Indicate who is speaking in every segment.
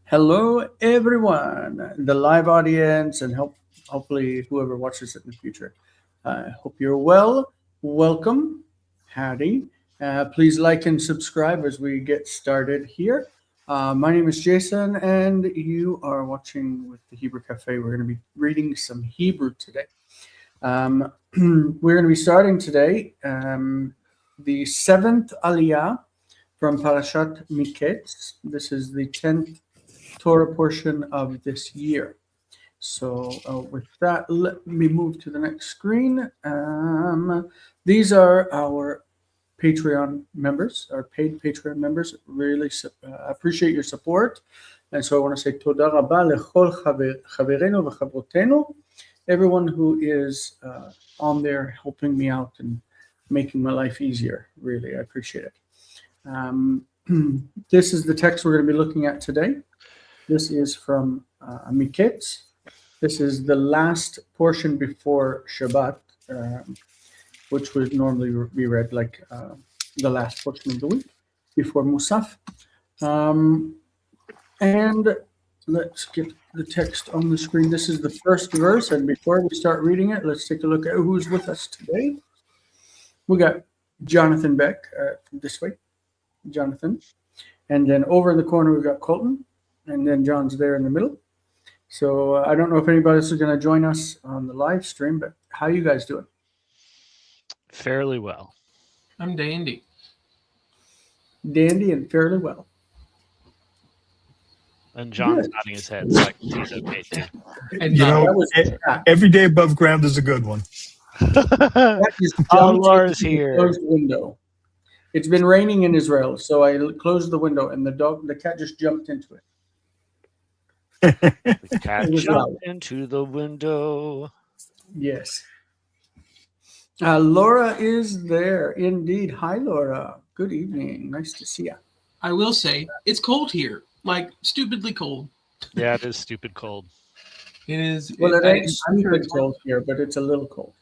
Speaker 1: Hello, everyone, the live audience, and hopefully whoever watches it in the future. I hope you're well. Welcome, howdy. Please like and subscribe as we get started here. My name is Jason, and you are watching with the Hebrew Cafe. We're going to be reading some Hebrew today. We're going to be starting today the seventh aliyah from Parashat Mikets. This is the 10th Torah portion of this year. So with that, let me move to the next screen. These are our Patreon members, our paid Patreon members. Really appreciate your support. And so I want to say toda rabba lechol chaverenu v'chavrotenu, everyone who is on there helping me out and making my life easier. Really, I appreciate it. This is the text we're going to be looking at today. This is from Mikets. This is the last portion before Shabbat, which would normally be read like the last portion of the week before Musaf. And let's get the text on the screen. This is the first verse, and before we start reading it, let's take a look at who's with us today. We got Jonathan Beck this way, Jonathan. And then over in the corner, we've got Colton. And then John's there in the middle. So I don't know if anybody else is going to join us on the live stream, but how are you guys doing?
Speaker 2: Fairly well.
Speaker 3: I'm dandy.
Speaker 1: Dandy and fairly well.
Speaker 2: And John's nodding his head, so I can see he's okay too.
Speaker 3: And
Speaker 4: every day above ground is a good one.
Speaker 2: Oh, Laura's here.
Speaker 1: Closed the window. It's been raining in Israel, so I closed the window, and the cat just jumped into it.
Speaker 2: The cat jumped into the window.
Speaker 1: Yes. Laura is there, indeed. Hi, Laura. Good evening. Nice to see you.
Speaker 3: I will say, it's cold here. Like, stupidly cold.
Speaker 2: Yeah, it is stupid cold.
Speaker 3: It is.
Speaker 1: Well, it ain't stupid cold here, but it's a little cold.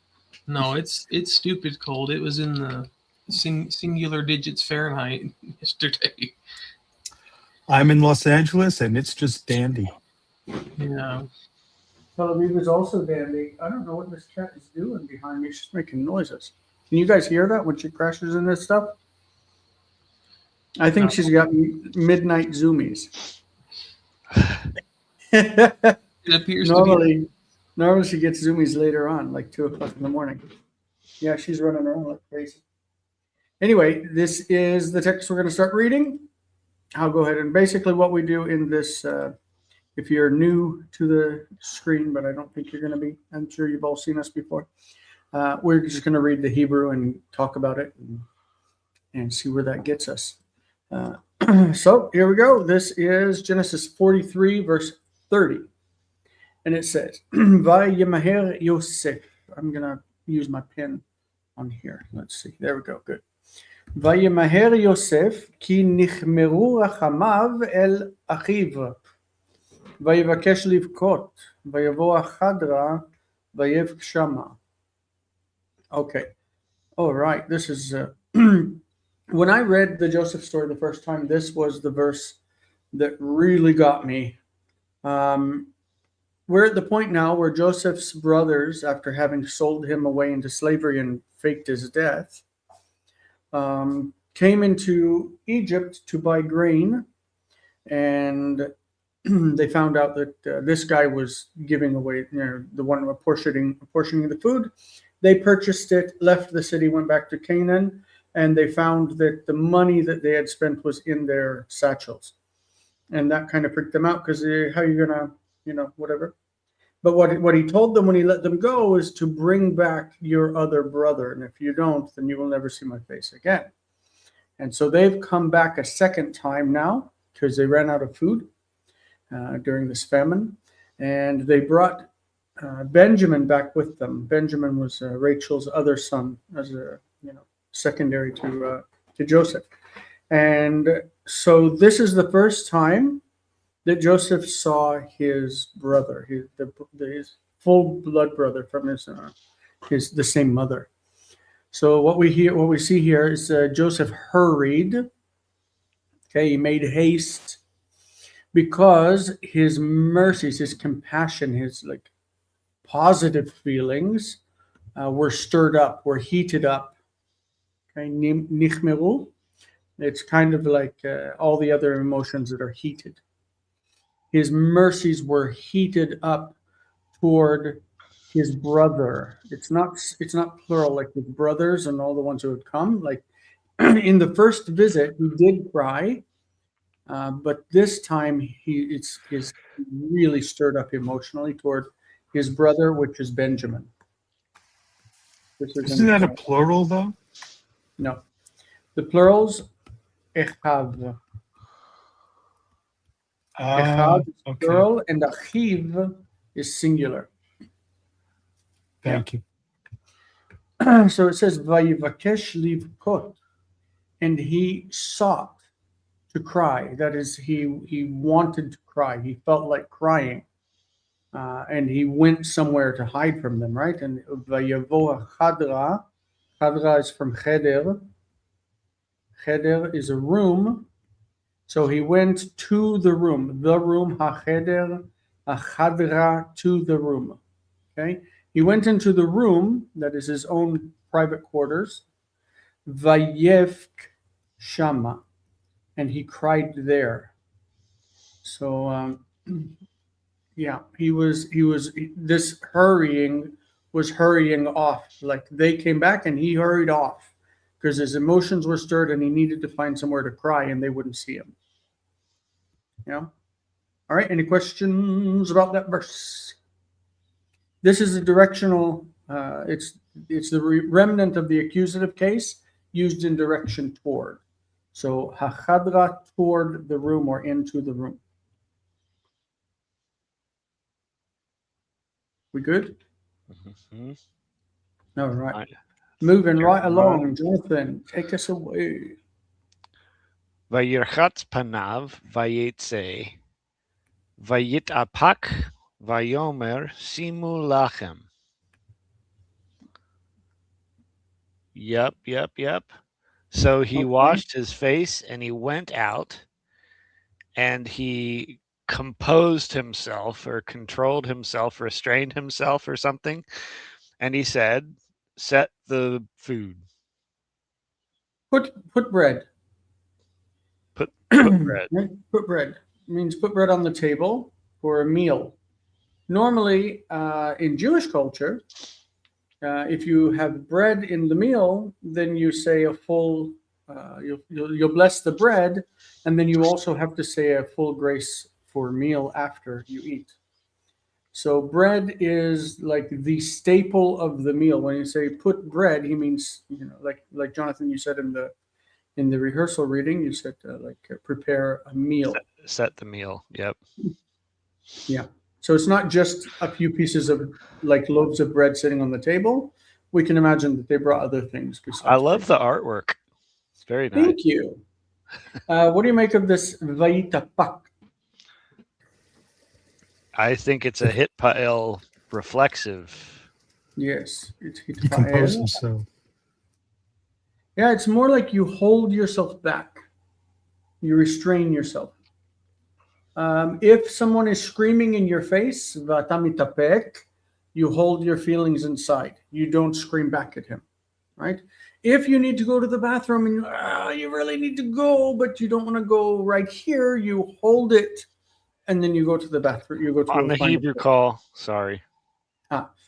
Speaker 3: No, it's stupid cold. It was in the singular digits Fahrenheit yesterday.
Speaker 4: I'm in Los Angeles, and it's just dandy.
Speaker 3: Yeah.
Speaker 1: Tel Aviv is also dandy. I don't know what this cat is doing behind me. She's making noises. Can you guys hear that when she crashes in this stuff? I think she's got midnight zoomies.
Speaker 3: It appears
Speaker 1: normally she gets zoomies later on, like 2 o'clock in the morning. Yeah, she's running around like crazy. Anyway, this is the text we're going to start reading. I'll go ahead and basically what we do in this, if you're new to the screen, but I don't think you're going to be, I'm sure you've all seen us before. We're just going to read the Hebrew and talk about it and see where that gets us. So here we go. This is Genesis 43, verse 30. And it says, Vayimaher Yosef. I'm going to use my pen on here. Let's see. There we go. Good. Vayimaher Yosef ki nichmeru rachamav el achiv. Vayivakesh livkot. Vayavo achadra. Vayev kshama. Okay. All right. This is... when I read the Joseph story the first time, this was the verse that really got me. We're at the point now where Joseph's brothers, after having sold him away into slavery and faked his death, came into Egypt to buy grain, and they found out that this guy was giving away, the one apportioning the food. They purchased it, left the city, went back to Canaan, and they found that the money that they had spent was in their satchels. And that kind of freaked them out because how are you going to, whatever. But what he told them when he let them go is to bring back your other brother. And if you don't, then you will never see my face again. And so they've come back a second time now because they ran out of food during this famine. And they brought Benjamin back with them. Benjamin was Rachel's other son, as a secondary to Joseph. And so this is the first time that Joseph saw his brother, his full blood brother from the same mother. So what we see here is Joseph hurried. Okay, he made haste because his mercies, his compassion, his like positive feelings were stirred up, were heated up. Okay, nichmeru. It's kind of like all the other emotions that are heated. His mercies were heated up toward his brother. It's not plural like his brothers and all the ones who had come. Like in the first visit, he did cry, but this time it's really stirred up emotionally toward his brother, which is Benjamin.
Speaker 4: Isn't that a plural though?
Speaker 1: No, the plurals echav. Echad is
Speaker 4: Okay.
Speaker 1: plural and achiv is singular.
Speaker 4: Thank you.
Speaker 1: So it says vayivakesh livkot, and he sought to cry. That is, he wanted to cry. He felt like crying, and he went somewhere to hide from them. Right? And vayavo chadra. Chadra is from cheder. Cheder is a room. So he went to the room, hacheder, chadra, to the room. Okay, he went into the room, that is his own private quarters, vayevk shama, and he cried there. So yeah, this hurrying was hurrying off. Like they came back and he hurried off because his emotions were stirred and he needed to find somewhere to cry and they wouldn't see him. Yeah. All right. Any questions about that verse? This is a directional. It's the remnant of the accusative case used in direction toward. So hachadra, toward the room or into the room. We good?
Speaker 2: Mhm.
Speaker 1: All right. Moving right along, Jonathan, take us away.
Speaker 2: Vayirchatz panav vayetze vayitapak vayomer simu lachem. Yep. So he washed his face and he went out and he composed himself or controlled himself, restrained himself or something. And he said, set the food.
Speaker 1: Put bread.
Speaker 2: Put bread.
Speaker 1: Put bread means put bread on the table for a meal. Normally, in Jewish culture, if you have bread in the meal, then you say a full. You'll bless the bread, and then you also have to say a full grace for meal after you eat. So bread is like the staple of the meal. When you say put bread, he means like Jonathan, you said in the rehearsal reading, you said prepare a meal.
Speaker 2: Set the meal. Yep.
Speaker 1: Yeah. So it's not just a few pieces of like loaves of bread sitting on the table. We can imagine that they brought other things besides.
Speaker 2: I love the artwork. It's very nice.
Speaker 1: Thank you. What do you make of this vayitapak?
Speaker 2: I think it's a hitpael reflexive.
Speaker 1: Yes, it's
Speaker 4: He composed
Speaker 1: hitpael.
Speaker 4: himself.
Speaker 1: Yeah, it's more like you hold yourself back. You restrain yourself. If someone is screaming in your face, vatamitapek, you hold your feelings inside. You don't scream back at him, right? If you need to go to the bathroom and you really need to go, but you don't want to go right here, you hold it, and then you go to the bathroom. You go to
Speaker 2: On the Hebrew call. Sorry.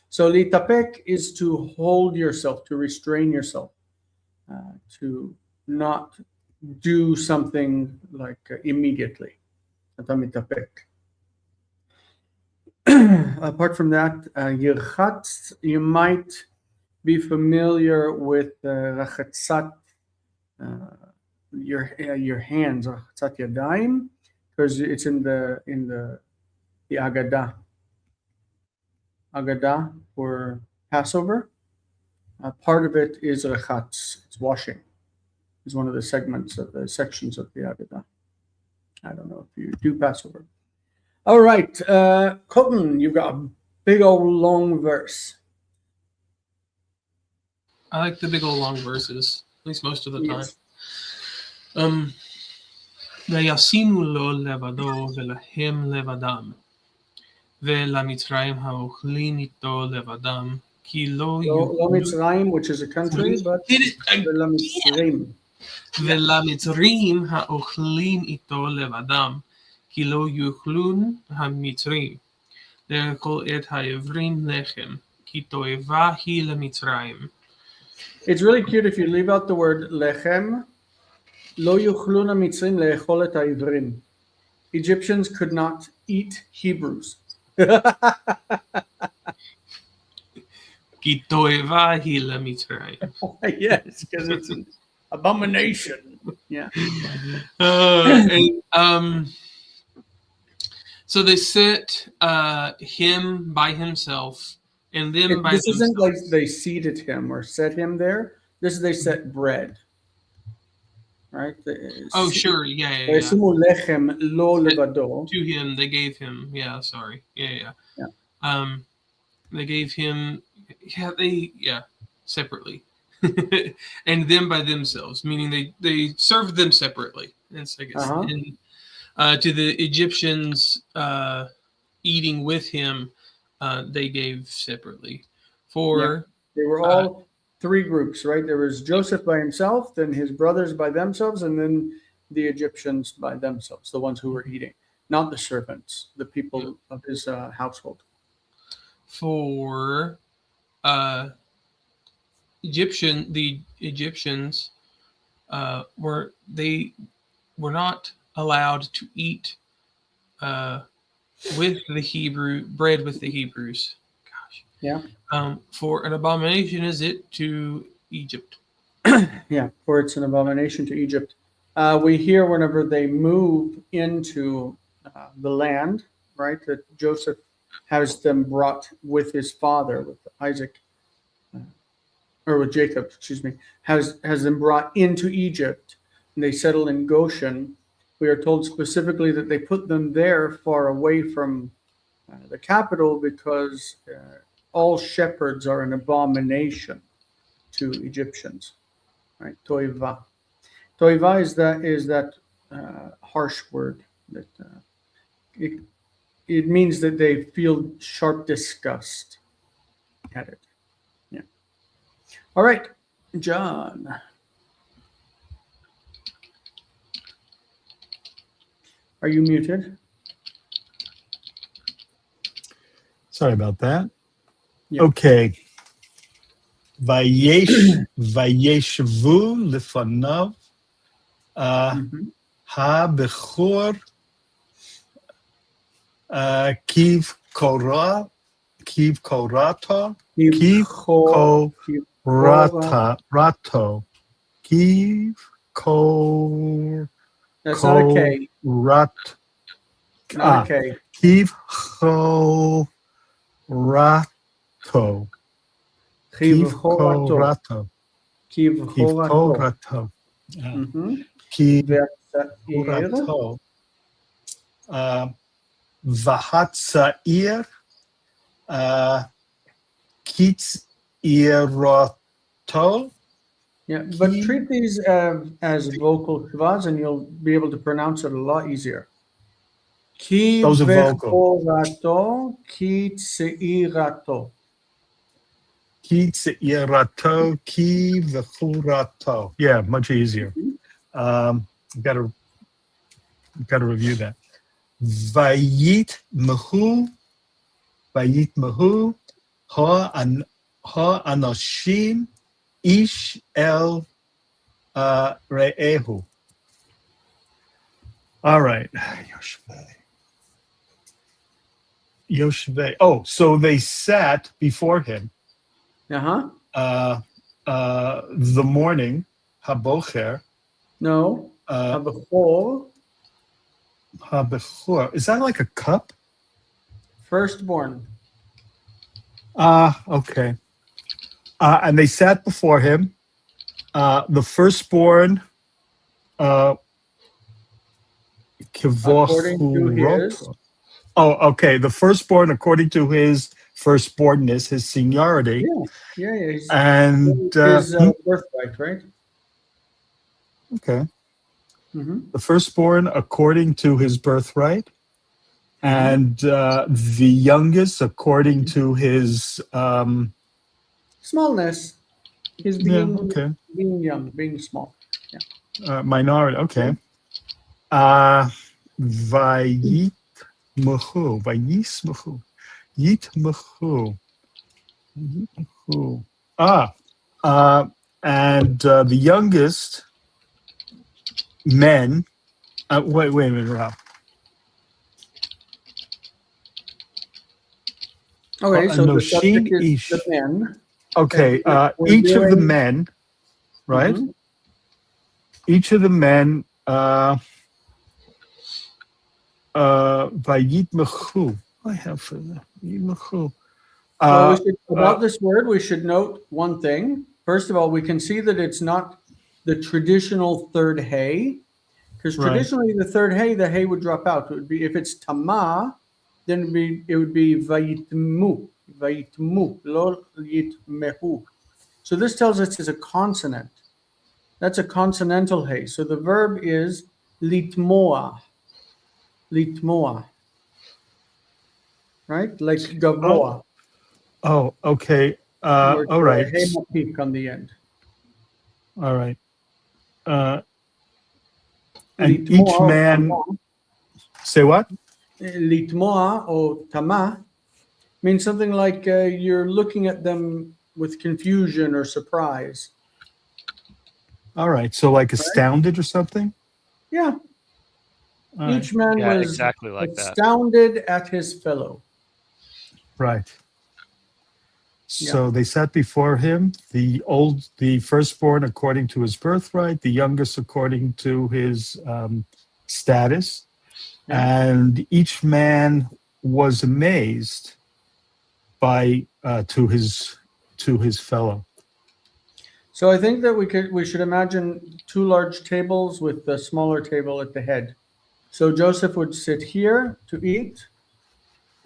Speaker 1: So litapek is to hold yourself, to restrain yourself, to not do something like immediately. Apart from that, yirchatz, you might be familiar with rachatzat, your hands, rachatzat yadayim, because it's in the Agadah for Passover. Part of it is rechatz, it's washing. It's one of the segments of the sections of the Agadah. I don't know if you do Passover. All right, Colton, you've got a big old long verse.
Speaker 3: I like the big old long verses, at least most of the time.
Speaker 1: Yes.
Speaker 3: וישימו לו לבדו ולהם לבדם. ולמצרים האוכלים איתו לבדם, כי לא
Speaker 1: Lo Mitzrayim, which is a country, but
Speaker 3: Did it again.
Speaker 1: Mitzrayim.
Speaker 3: ולמצרים האוכלים איתו לבדם, כי לא יאכלון המצרים. לאכול את העברים לחם, כי תועבה היא למצרים.
Speaker 1: It's really cute if you leave out the word lechem. Lo yuchlun hamitzrim le'echol et ha'ivrim. Egyptians could not eat Hebrews.
Speaker 3: כי תועבה היא למצרים.
Speaker 1: Yes, because it's an abomination. Yeah.
Speaker 3: So they set him by himself and them by
Speaker 1: This
Speaker 3: themselves.
Speaker 1: isn't like they seated him or set him there. This is they set bread. Right?
Speaker 3: Oh, sure. Yeah.
Speaker 1: Vayisimu lechem lo levado.
Speaker 3: To him, they gave him. Yeah, sorry. Yeah. They gave him. Separately, and them by themselves, meaning they served them separately. That's, I guess. And to the Egyptians eating with him, they gave separately.
Speaker 1: They were all three groups, right? There was Joseph by himself, then his brothers by themselves, and then the Egyptians by themselves, the ones who were eating, not the servants, the people of his household.
Speaker 3: For the Egyptians were not allowed to eat with the bread with the Hebrews. Gosh.
Speaker 1: Yeah.
Speaker 3: For an abomination is it to Egypt.
Speaker 1: Yeah, for it's an abomination to Egypt. We hear whenever they move into the land, right, that Joseph has them brought with his father, with Isaac, or with Jacob, excuse me, has them brought into Egypt, and they settle in Goshen. We are told specifically that they put them there far away from the capital because all shepherds are an abomination to Egyptians. Right? Toiva. Toiva is that harsh word that it means that they feel sharp disgust at it. Yeah. All right, John. Are you muted?
Speaker 4: Sorry about that.
Speaker 1: Yeah.
Speaker 4: Okay. Vayeshvu lefanav ha-bechor kiv korato kiv korata kiv kor.
Speaker 1: That's not a K. Not a K.
Speaker 4: Kiv chorato. Kiv chorato.
Speaker 1: Kiv
Speaker 4: chorato. Kiv chorato. Vahatzair kitz irato.
Speaker 1: Yeah, but treat these as vocal shvas, and you'll be able to pronounce it a lot easier. Ki
Speaker 4: Those are vocal.
Speaker 1: vechorato, ki tseirato.
Speaker 4: Ki tseirato, ki vechorato. Yeah, much easier. Got to review that. Vayit mehu, ha anoshim. Ish el re'ehu. All right. Yoshve. Oh, so they sat before him. The morning, habocher.
Speaker 1: No. Habechor.
Speaker 4: Habechor. Is that like a cup?
Speaker 1: Firstborn.
Speaker 4: Okay. And they sat before him. The firstborn,
Speaker 1: according to his.
Speaker 4: Oh, okay. The firstborn, according to his firstbornness, his seniority.
Speaker 1: Yeah.
Speaker 4: And
Speaker 1: his birthright, right?
Speaker 4: Okay.
Speaker 1: Mm-hmm.
Speaker 4: The firstborn according to his birthright, and the youngest according to his
Speaker 1: Smallness. He's being young, being small.
Speaker 4: minority. Okay. Vayit Mehu. Vayismehu. Yitmehu. Yitmehu. And the youngest men. Wait a minute, Rob.
Speaker 1: Okay, so the subject is
Speaker 4: Ish.
Speaker 1: the men.
Speaker 4: Okay, each of the men, right?
Speaker 1: Mm-hmm.
Speaker 4: Each of the men, Vayitmechu. I have for Vayitmechu.
Speaker 1: Well, about this word, we should note one thing. First of all, we can see that it's not the traditional third hay, because traditionally the third hay, the hay would drop out. It would be, if it's tama, then it would be vayitmu, lo yitmehu. So this tells us it's a consonant. That's a consonantal hay. So the verb is litmoa, right? Like gavoa.
Speaker 4: Oh, okay. All right.
Speaker 1: Hema peak on the end.
Speaker 4: All right. And each man. Say what?
Speaker 1: Litmoa or tama means something like you're looking at them with confusion or surprise.
Speaker 4: All right. So like astounded or something?
Speaker 1: Yeah. Each man was
Speaker 2: exactly like
Speaker 1: astounded at his fellow.
Speaker 4: Right. So they sat before him, the firstborn according to his birthright, the youngest according to his status, and each man was amazed to his fellow.
Speaker 1: So I think that we should imagine two large tables with the smaller table at the head. So Joseph would sit here to eat.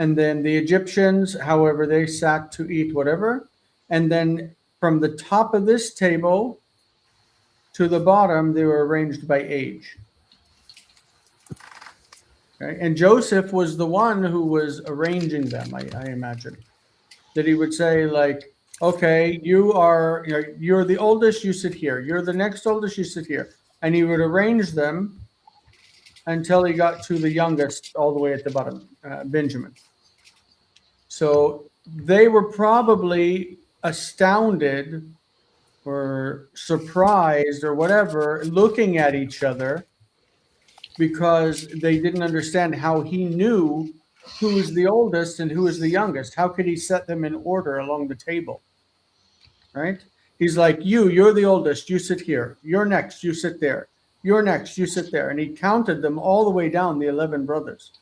Speaker 1: And then the Egyptians, however, they sat to eat whatever. And then from the top of this table to the bottom, they were arranged by age. Okay? And Joseph was the one who was arranging them, I imagine. That he would say, like, okay, you're the oldest, you sit here. You're the next oldest, you sit here. And he would arrange them until he got to the youngest, all the way at the bottom, Benjamin. So they were probably astounded or surprised or whatever, looking at each other because they didn't understand how he knew who was the oldest and who was the youngest. How could he set them in order along the table? Right? He's like, you're the oldest, you sit here. You're next, you sit there. You're next, you sit there. And he counted them all the way down, the 11 brothers.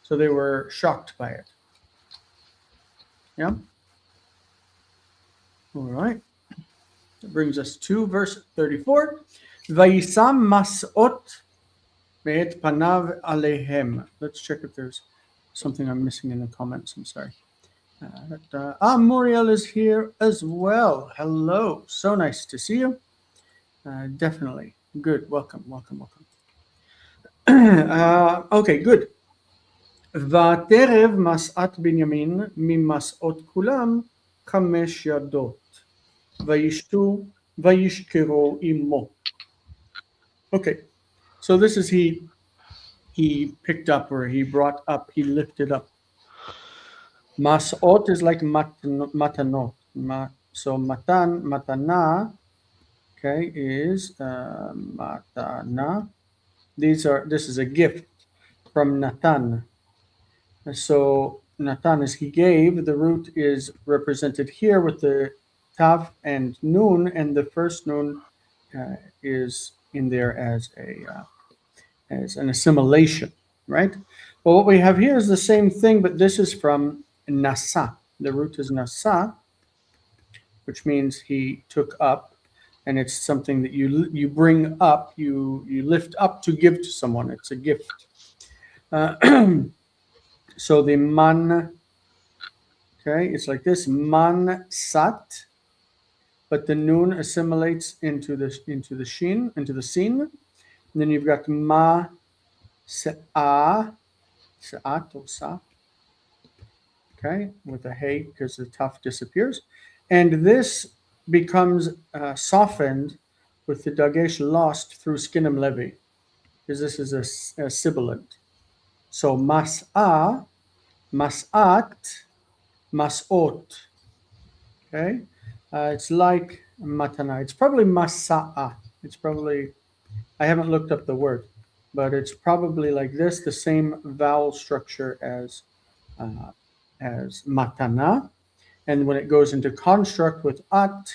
Speaker 1: So they were shocked by it. Yeah. All right. That brings us to verse 34. Vayisam mas'ot me'et panav alehem. Let's check if there's something I'm missing in the comments. I'm sorry. Muriel is here as well. Hello. So nice to see you. Definitely. Good. Welcome. Okay, good. ותרב מסעת בנימין ממסעות כולם 5 ידות וישתו וישכרו עמו. Okay, so this is he picked up, or he brought up, he lifted up. Mas'ot is like matanot. So matana, okay, is matana. This is a gift from Natan. So Natan is he gave. The root is represented here with the Tav and Nun, and the first Nun is in there as an assimilation, right? Well, what we have here is the same thing, but this is from Nasa. The root is Nasa, which means he took up, and it's something that you bring up, you lift up to give to someone. It's a gift. So the man, okay, it's like this, man sat, but the nun assimilates into the shin, into the sin. And then you've got ma se'ah, se'at or sa, okay, with a hey because the taf disappears. And this becomes softened with the dagesh lost through skinim levi, because this is a sibilant. So mas'ah, mas'at, mas'ot. Okay, it's like matana. It's probably masa'a. It's probably, I haven't looked up the word, but it's probably like this, the same vowel structure as matana. And when it goes into construct with at,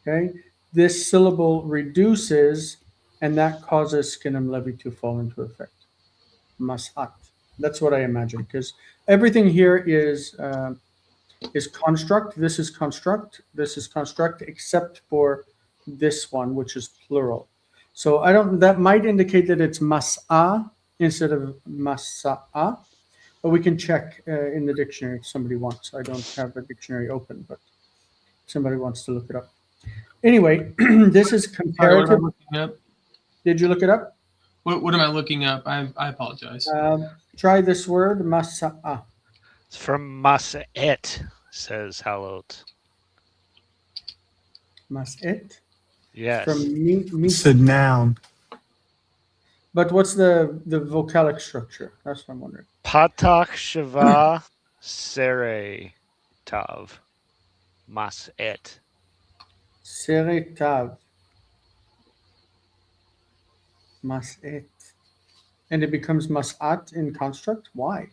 Speaker 1: okay, this syllable reduces, and that causes skinim levi to fall into effect. Mas'at. That's what I imagine, because everything here is construct. This is construct. This is construct, except for this one, which is plural. So I don't. That might indicate that it's mas'a instead of masa'a, but we can check in the dictionary if somebody wants. I don't have a dictionary open, but if somebody wants to look it up. Anyway, this is comparative.
Speaker 3: What am I looking up?
Speaker 1: Did you look it up?
Speaker 3: What am I looking up? I apologize.
Speaker 1: Try this word, masa'a.
Speaker 2: It's from Mas'et, says Halot.
Speaker 1: Mas'et?
Speaker 2: Yes.
Speaker 1: From
Speaker 4: It's a noun.
Speaker 1: But what's the vocalic structure? That's what I'm wondering.
Speaker 2: Patach Shava Sere Tav. Mas'et.
Speaker 1: Seretav. Mas'et. And it becomes mas'at in construct? Why?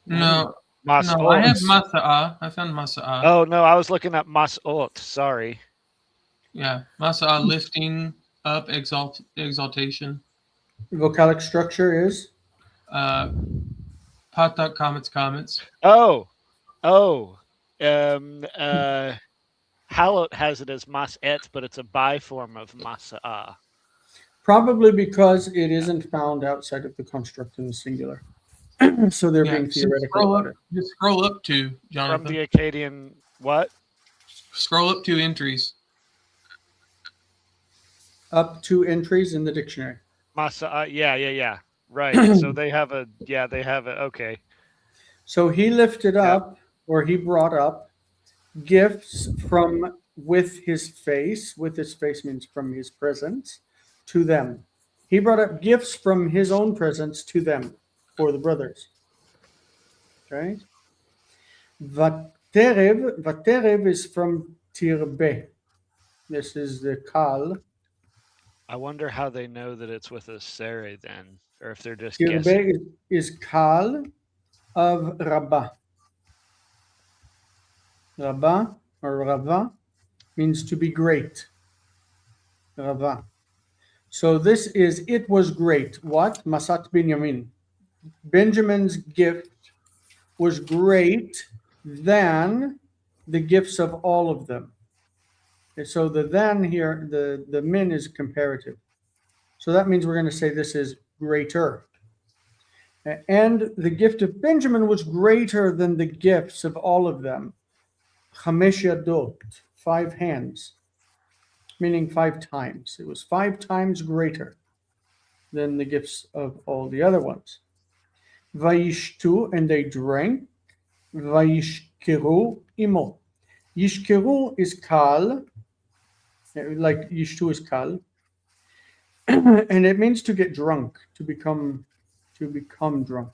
Speaker 3: No,
Speaker 2: Mas'ot.
Speaker 3: no, I have masa'a. I found masa'a.
Speaker 2: Oh, no, I was looking at Mas'ot. Sorry.
Speaker 3: Yeah, masa'a, lifting up, exaltation.
Speaker 1: Vocalic structure is?
Speaker 3: Patak, comments.
Speaker 2: Oh. Halot has it as Mas'et, but it's a biform of Masa'ah.
Speaker 1: Probably because it isn't found outside of the construct in the singular. So they're being theoretical about it.
Speaker 3: Just scroll up to, Jonathan.
Speaker 2: From the Akkadian, what?
Speaker 3: Scroll up 2 entries.
Speaker 1: Up 2 entries in the dictionary.
Speaker 2: Masa'ah, yeah. Right. So they have it. Okay.
Speaker 1: So he lifted up, or he brought up, gifts from with his face. With his face means from his presence, to them. He brought up gifts from his own presence to them, for the brothers. Okay. Vaterev is from tirbe. This is the kal.
Speaker 2: I wonder how they know that it's with a sere then, or if they're just guessing.
Speaker 1: Tirbe is kal of Rabbah. Rabbah or Rava means to be great. Rava. So this is, it was great. What? Masat Binyamin. Benjamin's gift was great than the gifts of all of them. Okay, so the than here, the min is comparative. So that means we're going to say this is greater. And the gift of Benjamin was greater than the gifts of all of them. Chamesh yadot, 5 hands, meaning 5 times. It was 5 times greater than the gifts of all the other ones. Vayishtu, and they drank. Vayishkeru imo. Yishkeru is kal, like yishtu is kal, and it means to get drunk, to become drunk.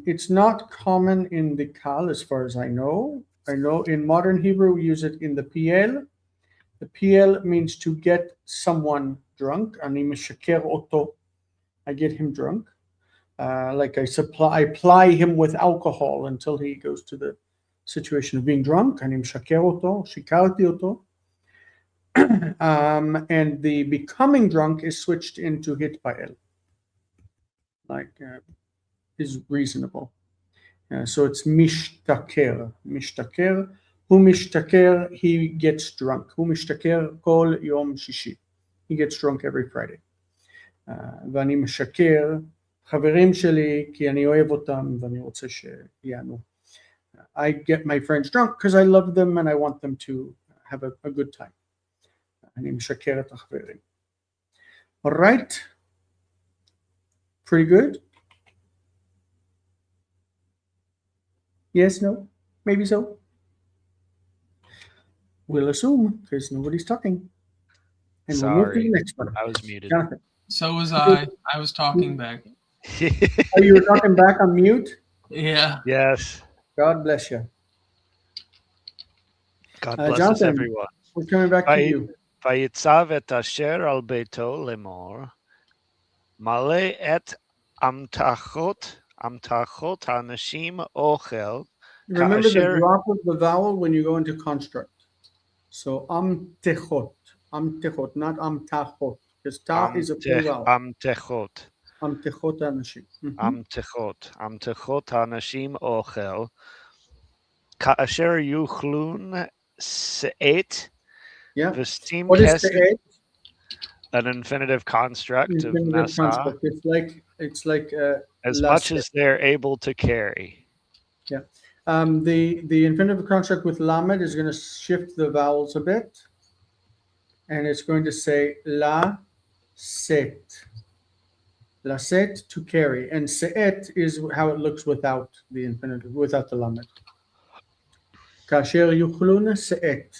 Speaker 1: It's not common in the kal, as far as I know. I know in modern Hebrew we use it in the piel. The piel means to get someone drunk. Ani meshaker oto. I get him drunk. Like I ply him with alcohol until he goes to the situation of being drunk. Ani meshaker oto, shikarti oto. And the becoming drunk is switched into hitpael. Like is reasonable. So it's mishtaker. Mishtaker. Hu mishtaker, he gets drunk. Hu mishtaker kol yom shishi. He gets drunk every Friday. ואני משקר, חברים שלי, כי אני אוהב אותם ואני רוצה שיענו. I get my friends drunk because I love them and I want them to have a good time. אני משקרת לחברים. All right. Pretty good. Yes, no, maybe so. We'll assume because nobody's talking. And we'll move to the
Speaker 2: Sorry,
Speaker 1: next one.
Speaker 2: I was muted.
Speaker 1: Jonathan.
Speaker 3: So was I. I was talking back.
Speaker 1: Oh, you were talking back on mute?
Speaker 3: Yeah.
Speaker 2: Yes.
Speaker 1: God bless you.
Speaker 2: God bless us,
Speaker 1: Jonathan,
Speaker 2: everyone.
Speaker 1: we're coming back to you.
Speaker 2: ויצב את אשר על ביתו לאמור, מלא את אמתחות האנשים אוכל.
Speaker 1: Remember the
Speaker 2: כאשר-
Speaker 1: drop of the vowel when you go into construct. So amtechot, not amtachot, because ta is a full vowel.
Speaker 2: אמתחות.
Speaker 1: Amtechot anashim.
Speaker 2: אמתחות האנשים אוכל. כאשר יאכלון שאת.
Speaker 1: Yeah.
Speaker 2: וסים
Speaker 1: What is
Speaker 2: כסף.
Speaker 1: the
Speaker 2: An infinitive construct of
Speaker 1: infinitive
Speaker 2: nasa.
Speaker 1: construct? It's like
Speaker 2: As much as they're able to carry.
Speaker 1: Yeah. The infinitive construct with lamed is going to shift the vowels a bit, and it's going to say la set. La set, to carry, and seet is how it looks without the infinitive, without the lamed. Kasher yuchlun seet.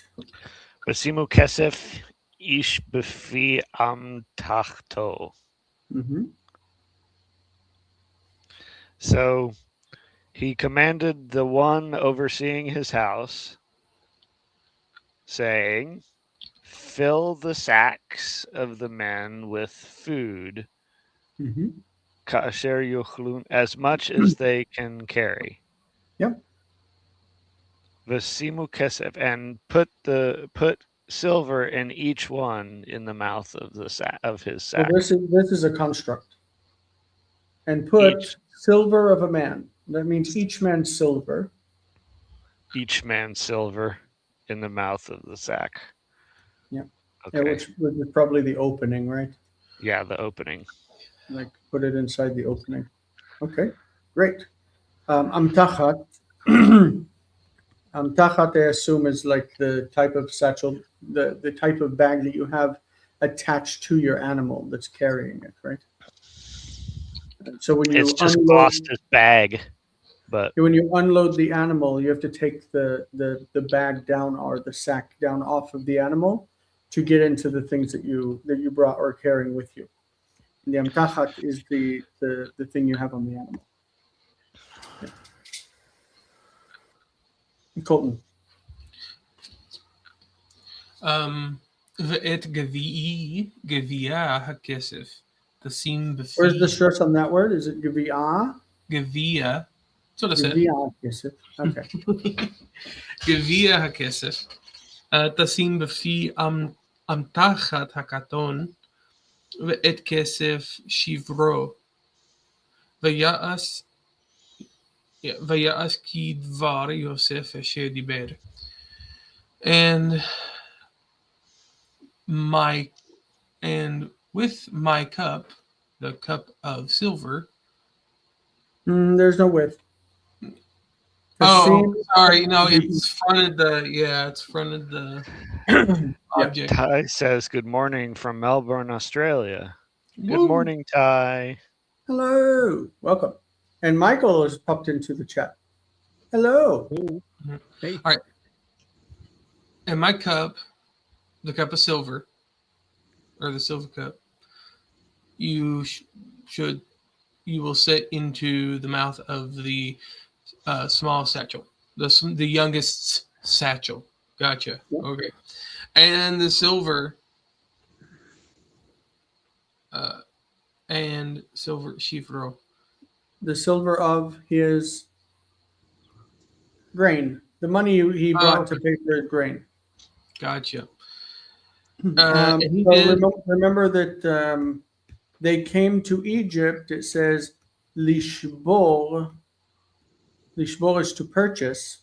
Speaker 2: ושימו כסף איש בפי אמתחתו. So he commanded the one overseeing his house, saying, fill the sacks of the men with food, kasher yuchlun, as much as they can carry.
Speaker 1: Yep.
Speaker 2: Vasimu kesef, and put silver in each one in the mouth of the of his sack.
Speaker 1: So this is a construct. And put silver of a man. That means each man silver.
Speaker 2: Each man silver in the mouth of the sack.
Speaker 1: Yeah.
Speaker 2: Okay.
Speaker 1: Yeah, which is probably the opening, right?
Speaker 2: Yeah, the opening.
Speaker 1: Like put it inside the opening. Okay, great. Amtachat. Amtachat, I assume, is like the type of satchel, the type of bag that you have attached to your animal that's carrying it, right? So when you
Speaker 2: it's just
Speaker 1: unload,
Speaker 2: lost his bag, but
Speaker 1: when you unload the animal, you have to take the bag down or the sack down off of the animal to get into the things that you brought or carrying with you. And the amtachat is the thing you have on the animal. Yeah. Colton.
Speaker 3: ואת גביע הכסף תשים בפי.
Speaker 1: Where's the stress on that word? Is it gvi'ah?
Speaker 3: גביע. That's what I said.
Speaker 1: Gvi'ah הכסף. Okay.
Speaker 3: גביע הכסף תשים בפי אמתחת הקטון ואת כסף שברו ויעש כי דבר יוסף אשר דיבר. And with my cup, the cup of silver.
Speaker 1: There's no width.
Speaker 3: Sorry. No, it's fronted the object.
Speaker 2: Ty says, good morning from Melbourne, Australia. Good
Speaker 3: Woo.
Speaker 2: morning, Ty.
Speaker 1: Hello. Welcome. And Michael has popped into the chat. Hello.
Speaker 5: Hey.
Speaker 3: All right. And my cup, the cup of silver, or the silver cup, you will set into the mouth of the small satchel, the youngest satchel. Gotcha.
Speaker 1: Yep.
Speaker 3: Okay. And the silver, shifro.
Speaker 1: The silver of his grain. The money he brought to pay for his grain.
Speaker 3: Gotcha.
Speaker 1: Remember that they came to Egypt. It says lishbor. Lishbor is to purchase.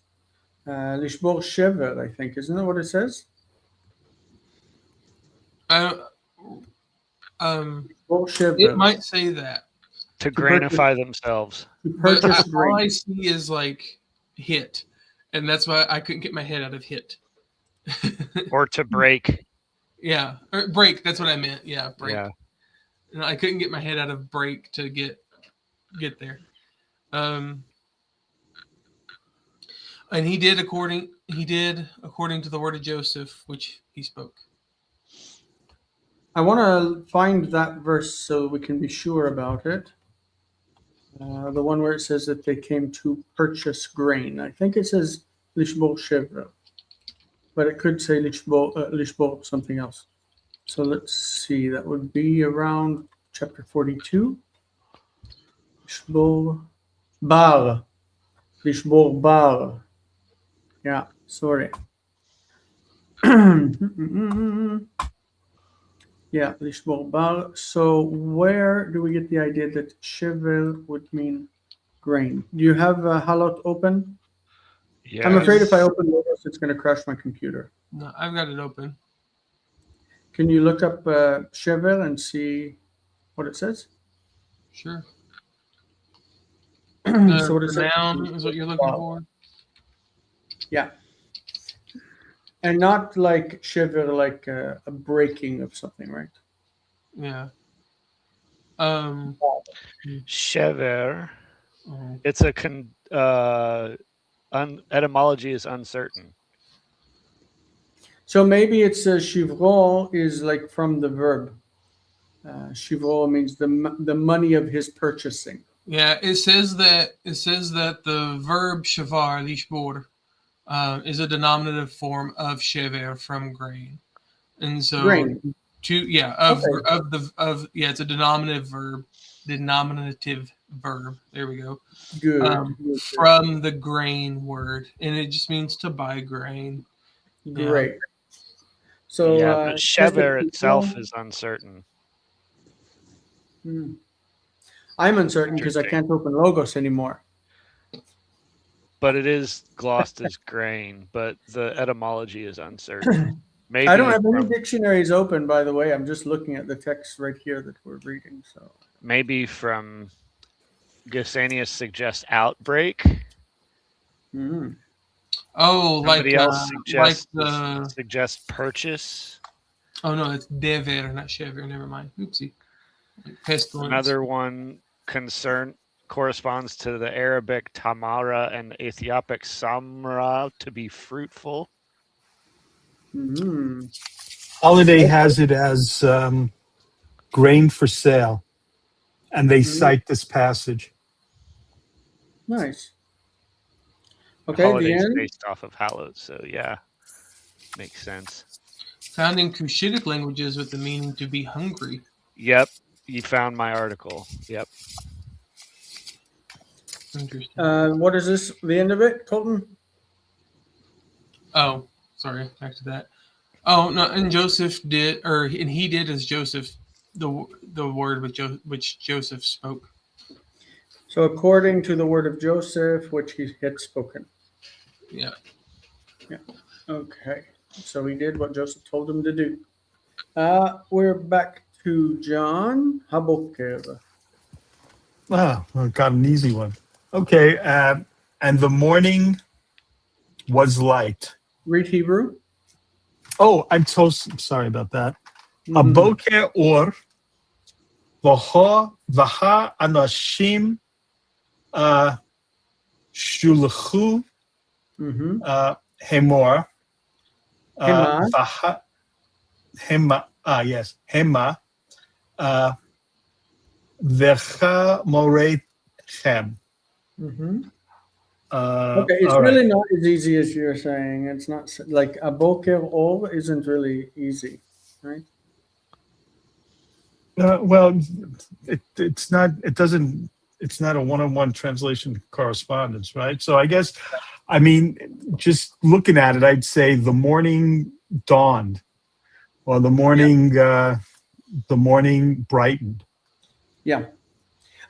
Speaker 1: Lishbor shever, I think. Isn't that what it says?
Speaker 3: It might say that.
Speaker 2: To grainify themselves.
Speaker 1: To purchase
Speaker 3: But
Speaker 1: grain.
Speaker 3: all I see is like hit. And that's why I couldn't get my head out of hit.
Speaker 2: Or to break.
Speaker 3: Yeah, or break. That's what I meant. Yeah, break.
Speaker 2: Yeah.
Speaker 3: And I couldn't get my head out of break to get there. And he did according to the word of Joseph, which he spoke.
Speaker 1: I want to find that verse so we can be sure about it. The one where it says that they came to purchase grain. I think it says lishbor shevra, but it could say lishbor something else. So let's see. That would be around chapter 42. Lishbor bar. Lishbor bar. Yeah, sorry. Yeah, lishbor bar. So where do we get the idea that shevel would mean grain? Do you have Halot open?
Speaker 2: Yes.
Speaker 1: I'm afraid if I open Logos, it's going to crash my computer.
Speaker 3: No, I've got it open.
Speaker 1: Can you look up shevel and see what it says?
Speaker 3: Sure.
Speaker 1: So what it
Speaker 3: The
Speaker 1: says?
Speaker 3: noun is what you're looking for.
Speaker 1: Yeah. And not like shevel, like a breaking of something, right?
Speaker 3: Yeah.
Speaker 2: Shever.
Speaker 3: Oh.
Speaker 2: It's a etymology is uncertain.
Speaker 1: So maybe it's shivro is like from the verb. Shivro means the money of his purchasing.
Speaker 3: Yeah, it says that the verb shavar lishbor is a denominative form of shever from grain, and so
Speaker 1: Grain.
Speaker 3: It's a denominative verb. There we go.
Speaker 1: Good.
Speaker 3: From the grain word, and it just means to buy grain.
Speaker 1: Great. Yeah. So
Speaker 2: but shever itself is uncertain.
Speaker 1: I'm uncertain because I can't open Logos anymore.
Speaker 2: But it is glossed as grain, but the etymology is uncertain. Maybe
Speaker 1: I don't have any dictionaries open, by the way. I'm just looking at the text right here that we're reading. So
Speaker 2: maybe from Gesenius suggests outbreak.
Speaker 1: Mm-hmm.
Speaker 3: Oh,
Speaker 2: somebody else
Speaker 3: suggests
Speaker 2: purchase.
Speaker 3: Oh no, it's dever, not shever. Never mind. Oopsie. Pestilence.
Speaker 2: Another one corresponds to the Arabic tamara and Ethiopic samra, to be fruitful.
Speaker 1: Mm-hmm.
Speaker 4: Holiday has it as grain for sale, and they cite this passage.
Speaker 1: Nice. Okay,
Speaker 2: Holiday
Speaker 1: the
Speaker 2: is
Speaker 1: end.
Speaker 2: based off of hallowed, so yeah, makes sense.
Speaker 3: Found in Cushitic languages with the meaning to be hungry.
Speaker 2: Yep, you found my article. Yep.
Speaker 3: Interesting.
Speaker 1: What is this? The end of it, Colton?
Speaker 3: Oh, sorry. Back to that. Oh no, and he did as Joseph, the word which Joseph spoke.
Speaker 1: So according to the word of Joseph, which he had spoken.
Speaker 3: Yeah.
Speaker 1: Yeah. Okay. So he did what Joseph told him to do. We're back to John Haboker.
Speaker 4: Got an easy one. Okay, and the morning was light.
Speaker 1: Read Hebrew.
Speaker 4: Oh, I'm so sorry about that. Haboker or vaha anashim shulchu hemor hema vecha morechem.
Speaker 1: Okay, it's really not as easy as you're saying. It's not like a boker or isn't really easy, right?
Speaker 4: Well, it's not. It doesn't. It's not a one-on-one translation correspondence, right? So I guess, I mean, just looking at it, I'd say the morning dawned, or the morning brightened.
Speaker 1: Yeah,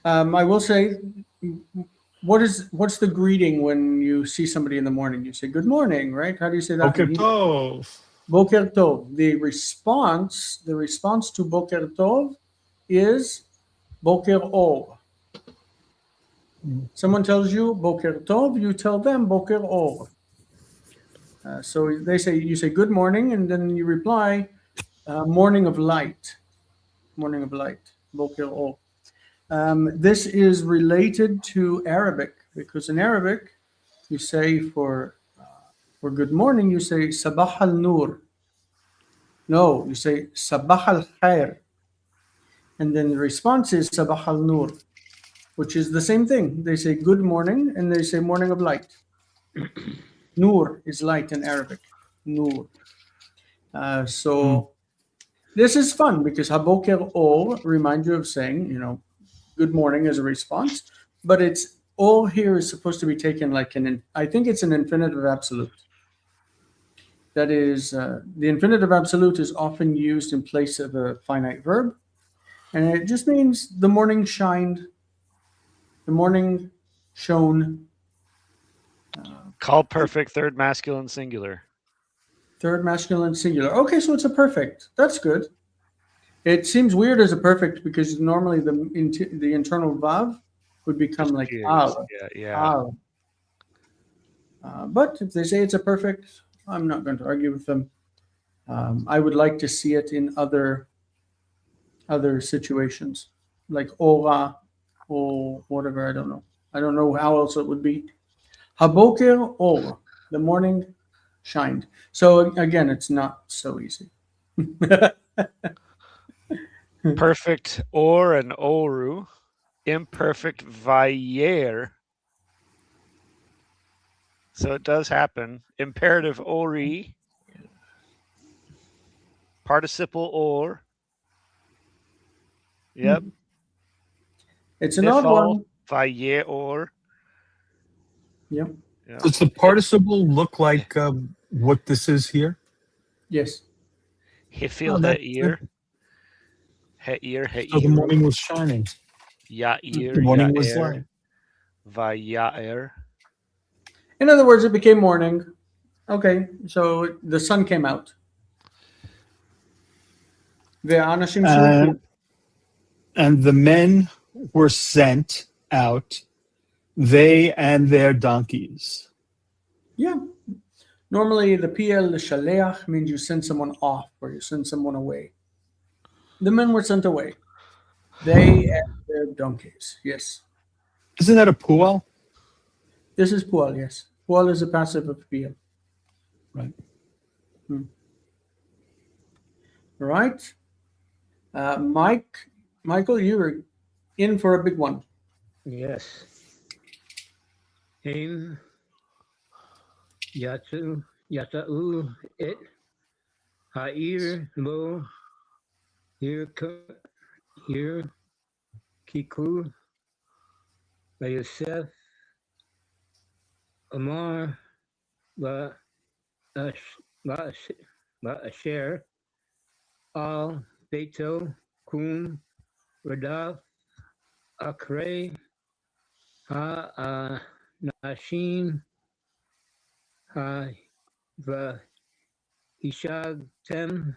Speaker 1: I will say, what's the greeting when you see somebody in the morning? You say good morning, right? How do you say that?
Speaker 4: Boker tov.
Speaker 1: Boker tov. The response to boker tov is boker or. Someone tells you boker tov, you tell them boker or. So you say good morning, and then you reply, Morning of light. Morning of light. Boker or. This is related to Arabic because in Arabic, you say for good morning, you say Sabah al Nur. No, you say Sabah al Khair. And then the response is Sabah al Nur, which is the same thing. They say good morning and they say morning of light. Nur is light in Arabic. Nur. So this is fun because Haboker or reminds you of saying, good morning as a response, but it's all here is supposed to be taken like I think it's an infinitive absolute. That is, the infinitive absolute is often used in place of a finite verb, and it just means the morning shined, the morning shone.
Speaker 2: Call perfect, third masculine singular.
Speaker 1: Third masculine singular. Okay, so it's a perfect. That's good. It seems weird as a perfect because normally the internal vav would become like al.
Speaker 2: Yeah.
Speaker 1: But if they say it's a perfect, I'm not going to argue with them. I would like to see it in other situations, like ora or whatever. I don't know. I don't know how else it would be. Haboker or, the morning shined. So again, it's not so easy.
Speaker 2: Perfect or and oru. Imperfect vayer. So it does happen. Imperative ori. Participle or. Yep.
Speaker 1: It's an odd one.
Speaker 2: Vayer or.
Speaker 1: Yep.
Speaker 2: Yeah.
Speaker 4: Does the participle look like what this is here?
Speaker 1: Yes.
Speaker 2: Hifil ha'ir. Ha'ir.
Speaker 4: So the morning was shining.
Speaker 2: Ya'ir.
Speaker 4: The morning was light.
Speaker 2: Vayair.
Speaker 1: In other words, it became morning. Okay, so the sun came out.
Speaker 4: And the men were sent out, they and their donkeys.
Speaker 1: Yeah. Normally, the PL, the shaleach, means you send someone off or you send someone away. The men were sent away. They and their donkeys. Yes.
Speaker 4: Isn't that a pual?
Speaker 1: This is pual, yes. Pual is a passive of PL.
Speaker 4: Right.
Speaker 1: Right. Michael, you were in for a big one.
Speaker 5: Yes. Aim Yatsu Yata'u it Ha'ir Lo Here Kiku Yosef Amar La Asher Al Beto Kum Radaf Akre Ha Nashim Ha Va Hishagtem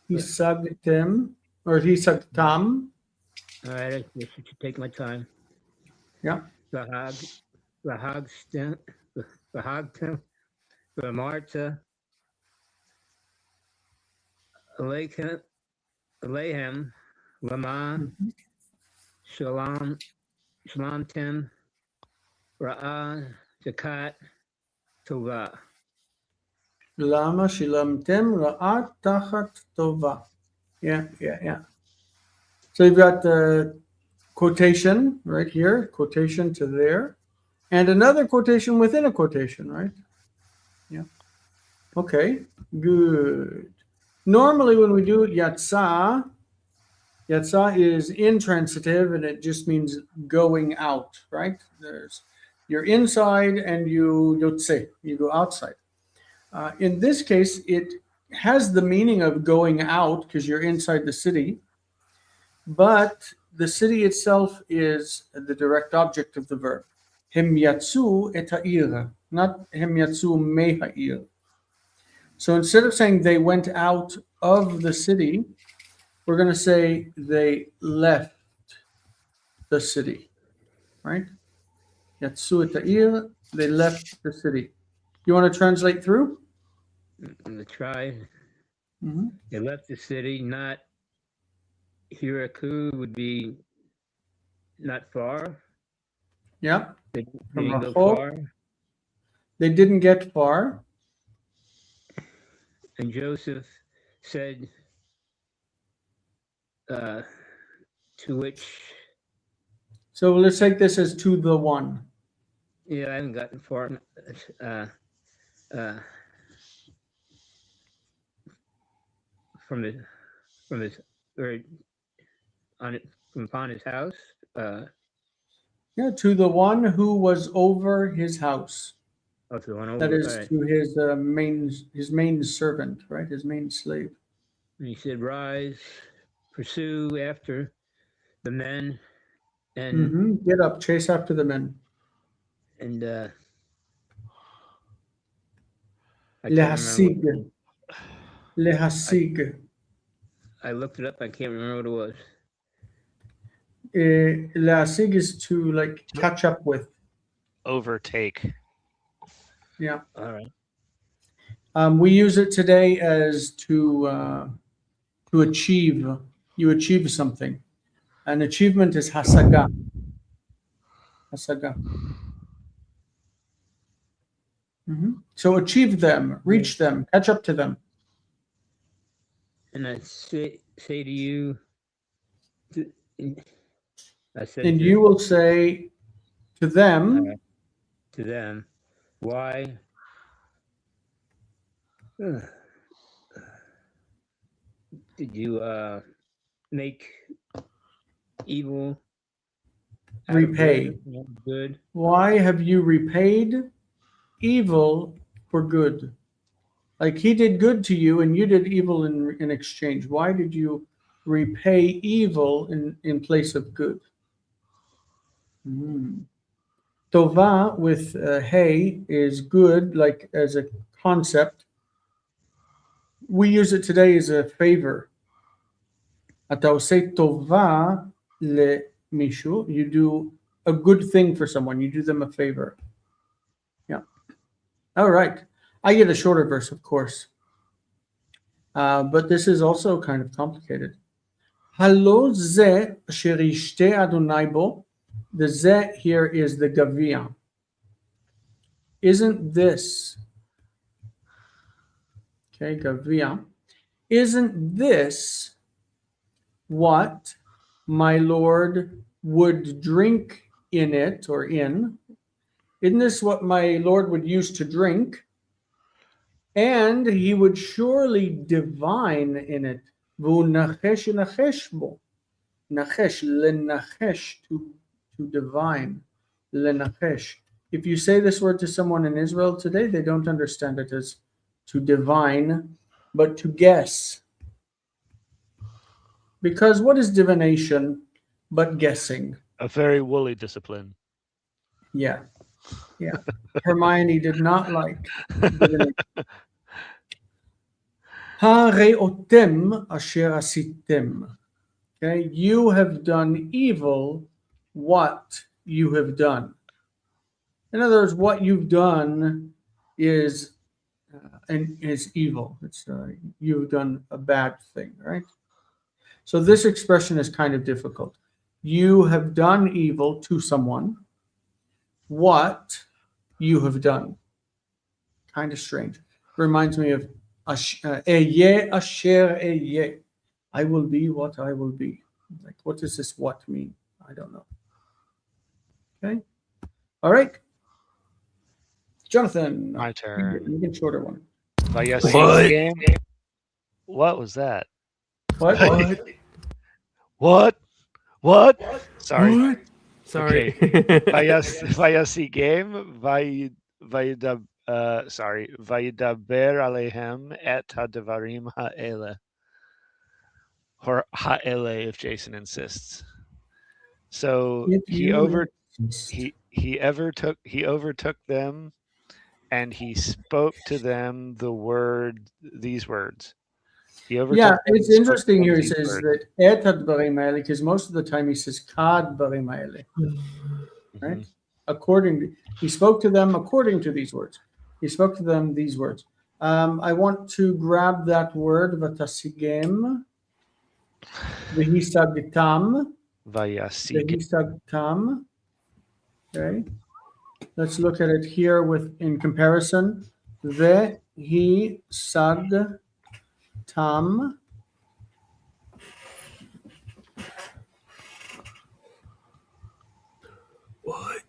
Speaker 1: Hisagtem or Hisagtam.
Speaker 5: All right, I should take my time.
Speaker 1: Yeah.
Speaker 5: Vahagtem, Vamarta, Alehem, Lama, Shalamtem, Ra'a, Zakat, Tova.
Speaker 1: Lama shilamtem ra'at tachat tova. Yeah. So you've got the quotation right here, quotation to there, and another quotation within a quotation, right? Yeah. Okay, good. Normally when we do yatsa is intransitive and it just means going out, right? You're inside and you yotse, you go outside. In this case, it has the meaning of going out because you're inside the city, but the city itself is the direct object of the verb. Hem yatsu et ha'ir, not hem yatsu me ha'ir. So instead of saying they went out of the city, we're going to say they left the city, right? Yatsu et ha'ir, they left the city. You want to translate through?
Speaker 5: and the tribe.
Speaker 1: Mhm.
Speaker 5: They left the city. Not Hiraku would be not far.
Speaker 1: Yeah.
Speaker 5: They
Speaker 1: From
Speaker 5: didn't go
Speaker 1: Rahok,
Speaker 5: far.
Speaker 1: they didn't get far.
Speaker 5: And Joseph said, to which,
Speaker 1: So let's take this as to the one.
Speaker 5: yeah, I haven't gotten far. From his or on it from upon his house.
Speaker 1: Yeah, to the one who was over his house.
Speaker 5: Oh, to the one over.
Speaker 1: That is
Speaker 5: All right.
Speaker 1: to his main servant, right? His main slave.
Speaker 5: And he said, "Rise, pursue after the men, and
Speaker 1: Get up, chase after the men.
Speaker 5: and I can't remember.
Speaker 1: Lehasig. Lehasig.
Speaker 5: I looked it up. I can't remember what it was.
Speaker 1: Lehasig is to like catch up with.
Speaker 2: Overtake.
Speaker 1: Yeah.
Speaker 5: All right.
Speaker 1: We use it today as to achieve. You achieve something. An achievement is hasaga. Hasaga. So achieve them, reach them, catch up to them.
Speaker 5: And I say to you, I said,
Speaker 1: And you will say to them,
Speaker 5: why? Did you make evil out of
Speaker 1: repay.
Speaker 5: good?
Speaker 1: Why have you repaid evil for good? Like he did good to you and you did evil in exchange. Why did you repay evil in place of good? Tova with hey is good, like as a concept. We use it today as a favor. אתה עושה טובה למישהו, you do a good thing for someone, you do them a favor. Yeah. All right. I get a shorter verse, of course. But this is also kind of complicated. Halo ze asher yishte Adonai bo. The ze here is the gavia. Isn't this, okay, gavia, isn't this what my Lord would drink in it or in? Isn't this what my Lord would use to drink? And he would surely divine in it. Nachesh nachesh bo. Nachesh, lenachesh, to divine. Lenachesh. If you say this word to someone in Israel today, they don't understand it as to divine, but to guess. Because what is divination but guessing?
Speaker 2: A very woolly discipline.
Speaker 1: Yeah. Yeah. Hermione did not like divination. Hareotem asher asitem. Okay, you have done evil what you have done. In other words, what you've done is evil. It's you've done a bad thing, right? So this expression is kind of difficult. You have done evil to someone. What you have done. Kind of strange. Reminds me of Eye asher eye. I will be what I will be. Like, what does this what mean? I don't know. Okay. All right. Jonathan.
Speaker 2: My turn.
Speaker 1: You get shorter one.
Speaker 2: Vayasi game. What was that?
Speaker 1: What?
Speaker 2: What? Sorry.
Speaker 6: What? Sorry.
Speaker 2: Okay. Vayasi game. Vayidaber alehem et hadvarim ha'ele. Or ha'ele if Jason insists. So he overtook them, and he spoke to them these words.
Speaker 1: It's interesting here. He says that et hadvarim ha'ele, because most of the time he says kadvarim ha'ele. Right? He spoke to them according to these words. He spoke to them these words. I want to grab that word, vatasigem, vehisagtam,
Speaker 2: Vayasig.
Speaker 1: vehisagtam. Okay, let's look at it here in comparison. Vehisagtam.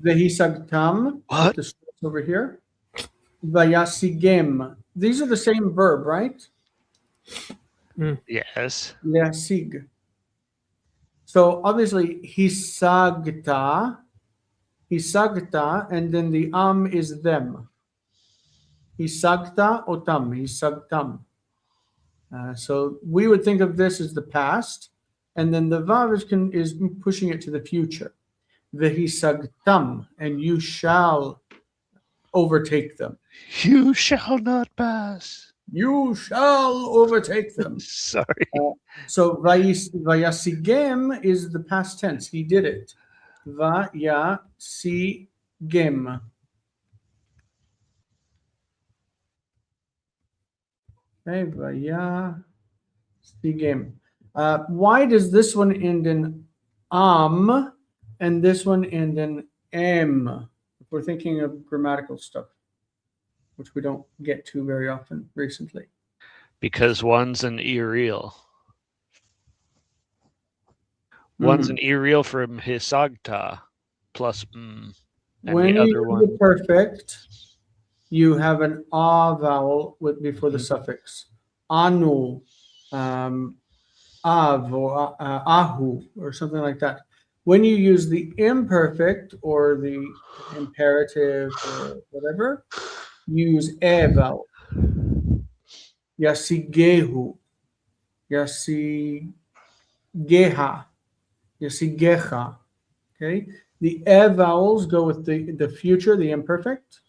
Speaker 1: Vehisagtam.
Speaker 2: What?
Speaker 1: Put the stress over here. Vayasigem. These are the same verb, right?
Speaker 2: Yes.
Speaker 1: Leasig. So obviously hisagta, and then the is them. Hisagta otam, hisagtam. So we would think of this as the past, and then the vav is pushing it to the future. Vehisagtam, and you shall overtake them.
Speaker 2: You shall not pass.
Speaker 1: You shall overtake them.
Speaker 2: Sorry.
Speaker 1: So vayasigem is the past tense. He did it. Vayasigem. Okay, vayasigem. Why does this one end in and this one end in m? If we're thinking of grammatical stuff, which we don't get to very often recently.
Speaker 2: Because one's an irreal. One's an irreal from hisagta plus and
Speaker 1: when
Speaker 2: the
Speaker 1: you
Speaker 2: other
Speaker 1: use
Speaker 2: one.
Speaker 1: the perfect, you have an a vowel before the suffix. Anu, av, or ahu, or something like that. When you use the imperfect or the imperative or whatever, you use e vowel. Yasigehu, yasigeha, yasigeha. Okay, the e vowels go with the future, the imperfect,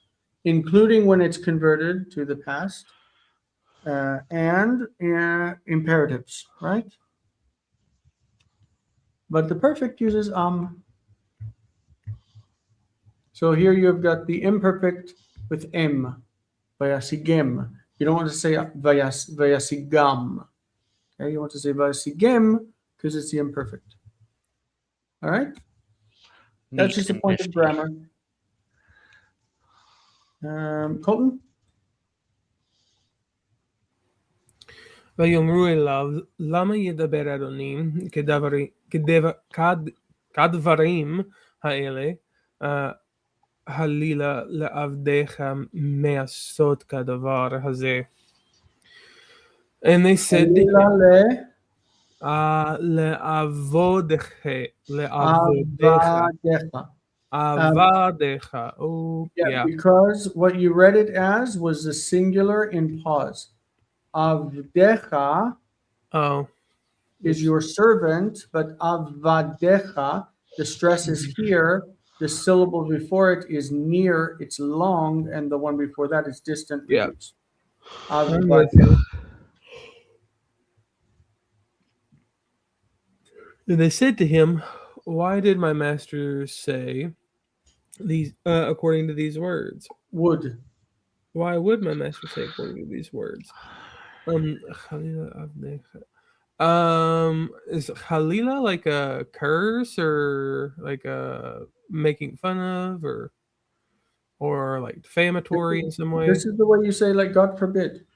Speaker 1: including when it's converted to the past, and imperatives, right? But the perfect uses So here you've got the imperfect with m, vayasigem. You don't want to say vayasigam. Okay, you want to say vayasigem because it's the imperfect. All right? That's just a point of grammar. Colton?
Speaker 3: ויאמרו אליו, למה ידבר אדוני כדברים האלה, חלילה לעבדיך מעשות כדבר הזה. And they said to him, Avadecha. Oh, yeah.
Speaker 1: Because what you read it as was the singular in pause. Avdecha is your servant, but avadecha, the stress is here. The syllable before it is near, it's long, and the one before that is distant.
Speaker 3: Yeah.
Speaker 1: Avdecha.
Speaker 3: And they said to him, why did my master say these according to these words?
Speaker 1: Would.
Speaker 3: Why would my master say according to these words? Is Khalila like a curse or like a making fun of or like defamatory in some way?
Speaker 1: This is the way you say, like, God forbid.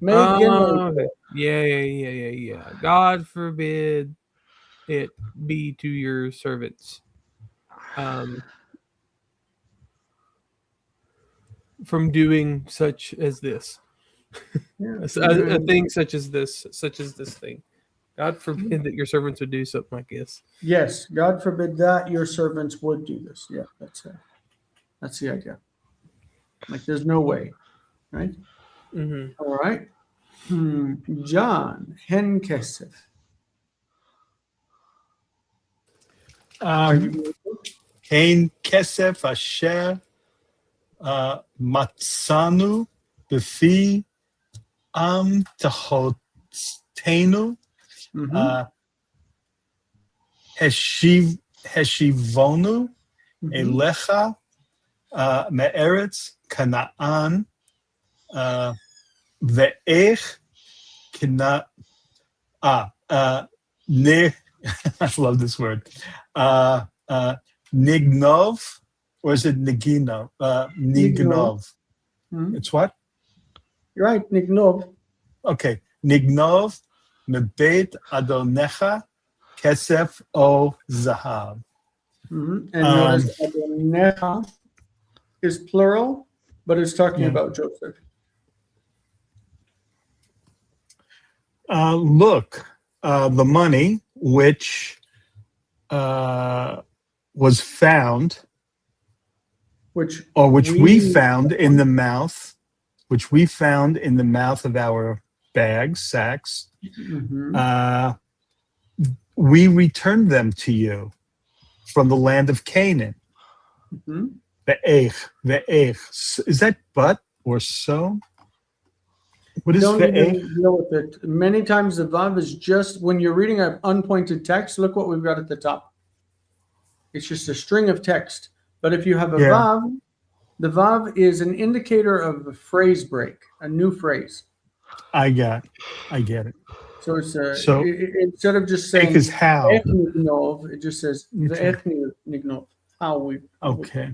Speaker 3: Okay. Yeah. God forbid it be to your servants. From doing such as this. A thing such as this thing. God forbid that your servants would do something like this.
Speaker 1: Yes, God forbid that your servants would do this. Yeah, that's the idea. Like, there's no way, right?
Speaker 3: Mm-hmm.
Speaker 1: All right. John, hen kesef.
Speaker 4: Hen kesef asher matzanu b'fi tahotenu heshivonu elecha me'eretz Canaan Ve'ech kina ne. I love this word. Nignov, or is it nigino? Nignov.
Speaker 1: Mhm.
Speaker 4: It's what?
Speaker 1: You're right, Nignov.
Speaker 4: Okay. Nignov mebeit adonecha kesef o zahav.
Speaker 1: And notice Adonecha is plural, but it's talking
Speaker 4: Yeah.
Speaker 1: about Joseph.
Speaker 4: Look, the money which was found,
Speaker 1: Which
Speaker 4: we found in the mouth, which we found in the mouth of our bags, sacks.
Speaker 1: Mhm.
Speaker 4: We returned them to you from the land of Canaan.
Speaker 1: Mhm.
Speaker 4: Ve'ech. Is that but or so? What is
Speaker 1: Don't
Speaker 4: ve'ech?
Speaker 1: even deal with it. Many times the vav is just, when you're reading an unpointed text, look what we've got at the top. It's just a string of text. But if you have a
Speaker 4: Yeah.
Speaker 1: vav, the vav is an indicator of a phrase break, a new phrase.
Speaker 4: I get it.
Speaker 1: So it's
Speaker 4: So
Speaker 1: instead of just saying
Speaker 4: is how.
Speaker 1: "Ve'ech nignov," it just says
Speaker 4: Okay.
Speaker 1: "Ve'ech nignov." How we.
Speaker 4: Okay.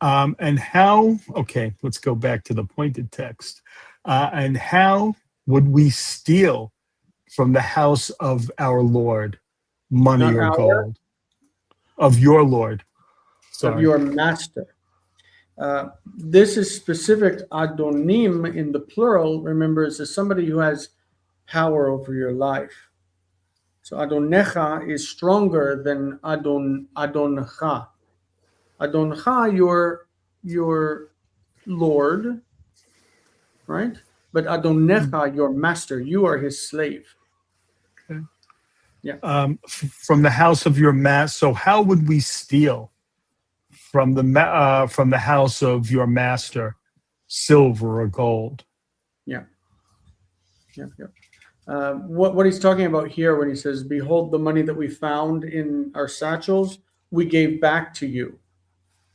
Speaker 4: And how, okay, let's go back to the pointed text. And how would we steal from the house of our Lord money
Speaker 1: Not
Speaker 4: or
Speaker 1: our,
Speaker 4: gold? Of your Lord.
Speaker 1: of your master. This is specific adonim in the plural. Remember, it's somebody who has power over your life. So adonecha is stronger than adoncha. Adoncha, your Lord, right? But adonecha, your master. You are his slave.
Speaker 4: Okay.
Speaker 1: Yeah.
Speaker 4: From the house of your master. So how would we steal from the house of your master silver or gold?
Speaker 1: Yeah. What he's talking about here when he says, "Behold, the money that we found in our satchels, we gave back to you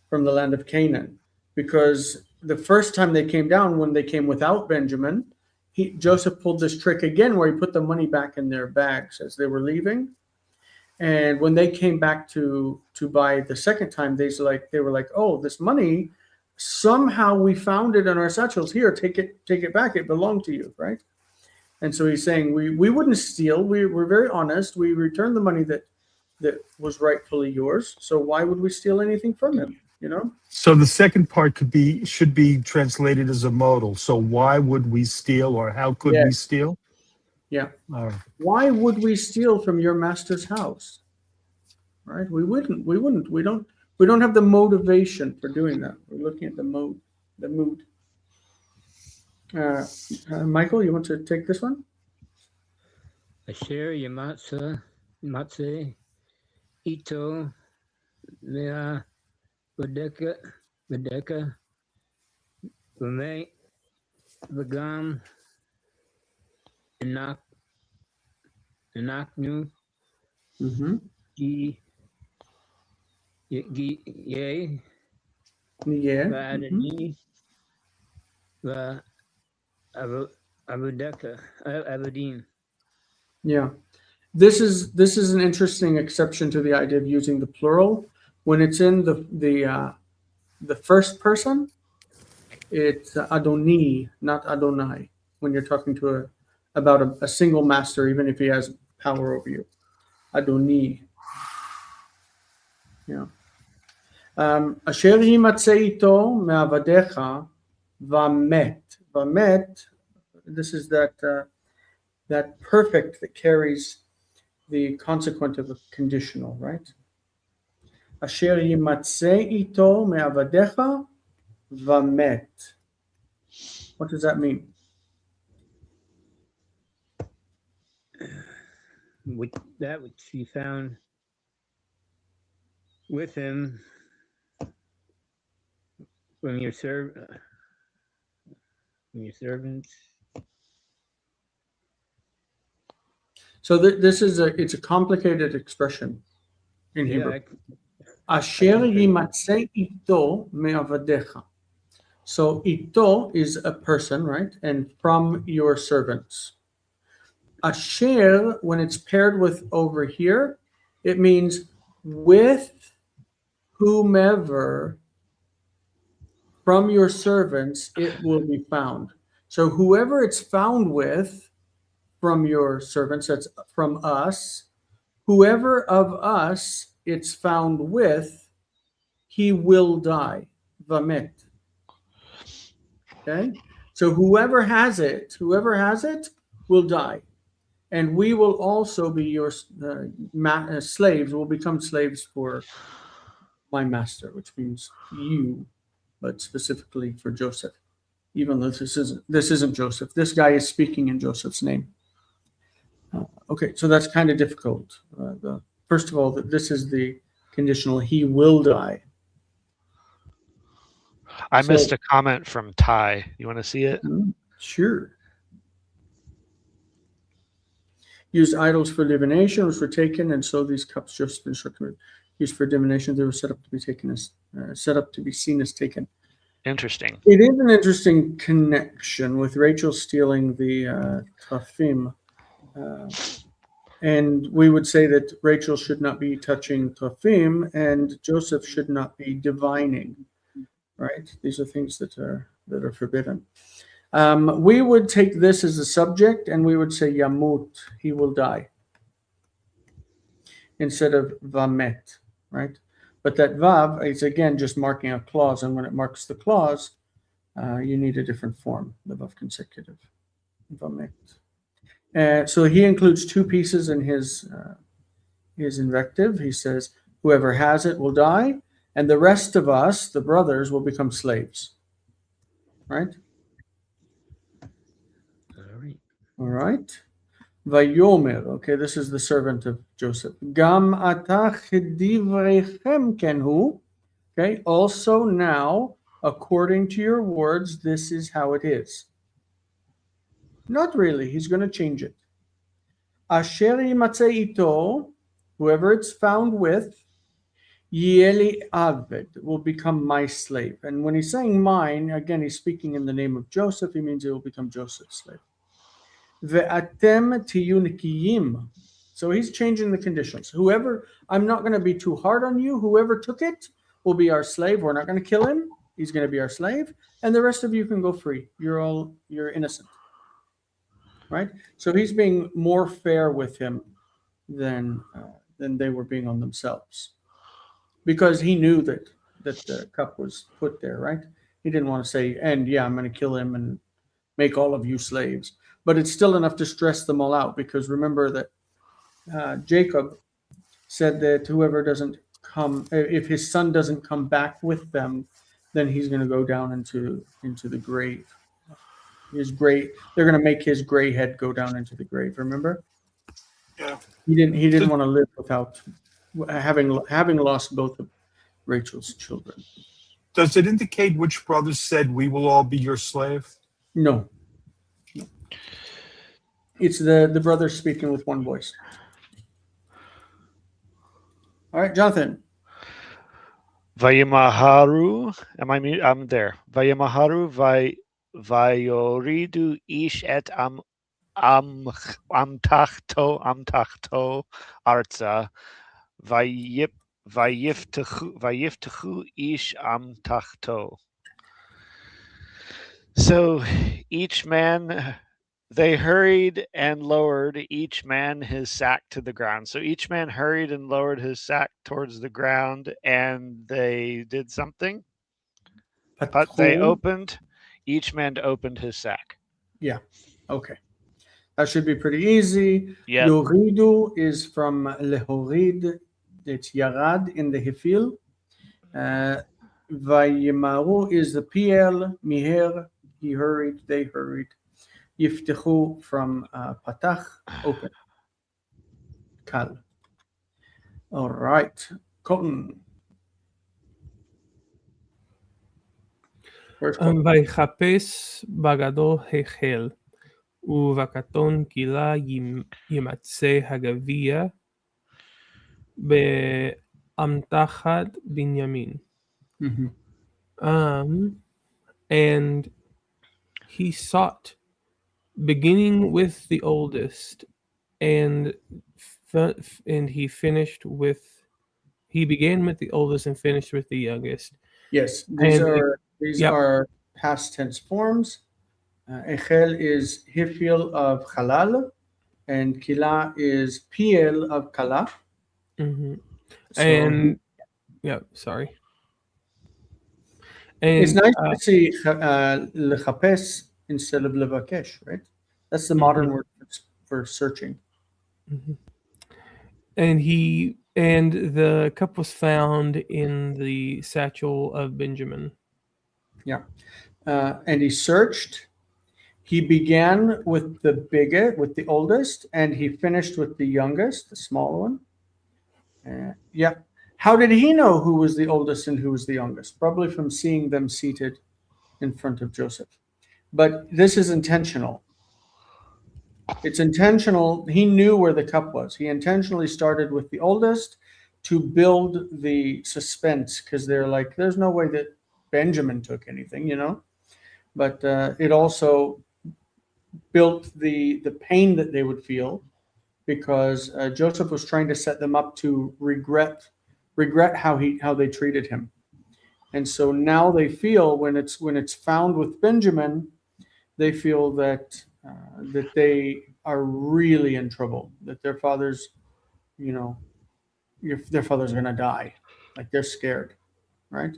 Speaker 1: from the land of Canaan," because the first time they came down, when they came without Benjamin, Joseph pulled this trick again, where he put the money back in their bags as they were leaving, and when they came back to buy the second time, they were like, "Oh, this money, somehow we found it in our satchels. Here, take it back. It belonged to you, right?" And so he's saying, we wouldn't steal. We're very honest. We returned the money that was rightfully yours. So why would we steal anything from him? You know?
Speaker 4: So the second part should be translated as a modal. So why would we steal, or how could we
Speaker 1: Yes.
Speaker 4: steal?
Speaker 1: Yeah.
Speaker 4: All right.
Speaker 1: Why would we steal from your master's house? Right? We wouldn't. We don't have the motivation for doing that. We're looking at the mood. Michael, you want to take this one?
Speaker 5: Asher Matze Ito Mea Bedeka Vame Vagam Enaknu
Speaker 1: Mm-hmm.
Speaker 5: Ye
Speaker 1: Yeah.
Speaker 5: Vadani Va Abudeka Abadin.
Speaker 1: Yeah. This is an interesting exception to the idea of using the plural. When it's in the first person, it's Adoni, not Adonai. When you're talking about a single master, even if he has power over you, Adoni. Yeah. Asher yimatzeh ito me'avadecha vamet. Vamet. This is that perfect that carries the consequent of a conditional, right? Asher yimatzeh ito me'avadecha vamet. What does that mean?
Speaker 5: That which he found with him from your servants.
Speaker 1: So this is it's a complicated expression in Hebrew. Asher yimatzeh ito me'avadecha. So ito is a person, right? And from your servants. Asher, when it's paired with over here, it means with whomever from your servants it will be found. So whoever it's found with from your servants, that's from us, whoever of us it's found with, he will die. Vamet. Okay? So whoever has it will die. And we will also be your slaves, will become slaves for my master, which means you, but specifically for Joseph. Even though this isn't Joseph. This guy is speaking in Joseph's name. Okay, so that's kind of difficult. First of all, this is the conditional, he will die.
Speaker 2: I missed a comment from Ty. You want to see it?
Speaker 1: Sure. Used idols for divination, which were taken, and so these cups Joseph instructed used for divination, they were set up to be taken as set up to be seen as taken.
Speaker 2: Interesting.
Speaker 1: It is an interesting connection with Rachel stealing the tefim. And we would say that Rachel should not be touching tefim, and Joseph should not be divining. Right? These are things that are forbidden. We would take this as a subject, and we would say yamut, he will die, instead of vamet, right? But that vav is again just marking a clause, and when it marks the clause, you need a different form, the vav consecutive, vamet. So he includes two pieces in his invective. He says, "Whoever has it will die, and the rest of us, the brothers, will become slaves." Right? All right. Vayomer. Okay, this is the servant of Joseph. Gam atach divrechem kenhu. Okay, also now, according to your words, this is how it is. Not really. He's going to change it. Asher yimatzeh ito, whoever it's found with, Yeli Aved will become my slave. And when he's saying mine, again, he's speaking in the name of Joseph. He means he will become Joseph's slave. Ve'atem tiyu nikiyim. So he's changing the conditions. Whoever, I'm not going to be too hard on you. Whoever took it will be our slave. We're not going to kill him. He's going to be our slave. And the rest of you can go free. You're innocent. Right? So he's being more fair with him than they were being on themselves. Because he knew that the cup was put there, right? He didn't want to say, and yeah, I'm going to kill him and make all of you slaves. But it's still enough to stress them all out, because remember that Jacob said that whoever doesn't come, if his son doesn't come back with them, then he's going to go down into the grave. His gray, they're going to make his gray head go down into the grave. Remember?
Speaker 4: Yeah.
Speaker 1: He didn't want to live without having lost both of Rachel's children.
Speaker 4: Does it indicate which brothers said, "We will all be your slave"?
Speaker 1: No. It's the brothers speaking with one voice. All right, Jonathan.
Speaker 2: Vayamaharu, I'm there. Vayamaharu vayoridu ish et amtachto arza vayiftachu ish amtachto. So each man, they hurried and lowered each man his sack to the ground. So each man hurried and lowered his sack towards the ground, and they did something. But each man opened his sack.
Speaker 1: Yeah. Okay. That should be pretty easy.
Speaker 2: Yep.
Speaker 1: Yoridu is from lehorid. It's yarad in the hefil. Vayimaru is the PL. Miher, he hurried, they hurried. Yiftechu from patach, open. Kal. All right. Colton.
Speaker 3: ויחפש בגדול החל, ובקטון גילה ימצא הגביע באמתחת בנימין. And he sought, beginning with the oldest, and he finished with. He began with the oldest and finished with the youngest.
Speaker 1: Yes, these
Speaker 3: And yep.
Speaker 1: are past tense forms. Echel is hifil of halal, and kila is piel of kala.
Speaker 3: Mm-hmm.
Speaker 1: So,
Speaker 3: And yeah, sorry. And
Speaker 1: it's nice to see lechapes instead of levakesh, right? That's the modern word for searching.
Speaker 3: Mm-hmm. And the cup was found in the satchel of Benjamin.
Speaker 1: Yeah, and he searched. He began with the oldest, and he finished with the youngest, the small one. Yeah. How did he know who was the oldest and who was the youngest? Probably from seeing them seated in front of Joseph. But this is intentional. It's intentional. He knew where the cup was. He intentionally started with the oldest to build the suspense, because they're like, there's no way that Benjamin took anything, you know? But it also built the pain that they would feel, because Joseph was trying to set them up to regret how they treated him. And so now they feel, when it's found with Benjamin, they feel that that they are really in trouble, that their father's, their father's going to die. Like, they're scared, right?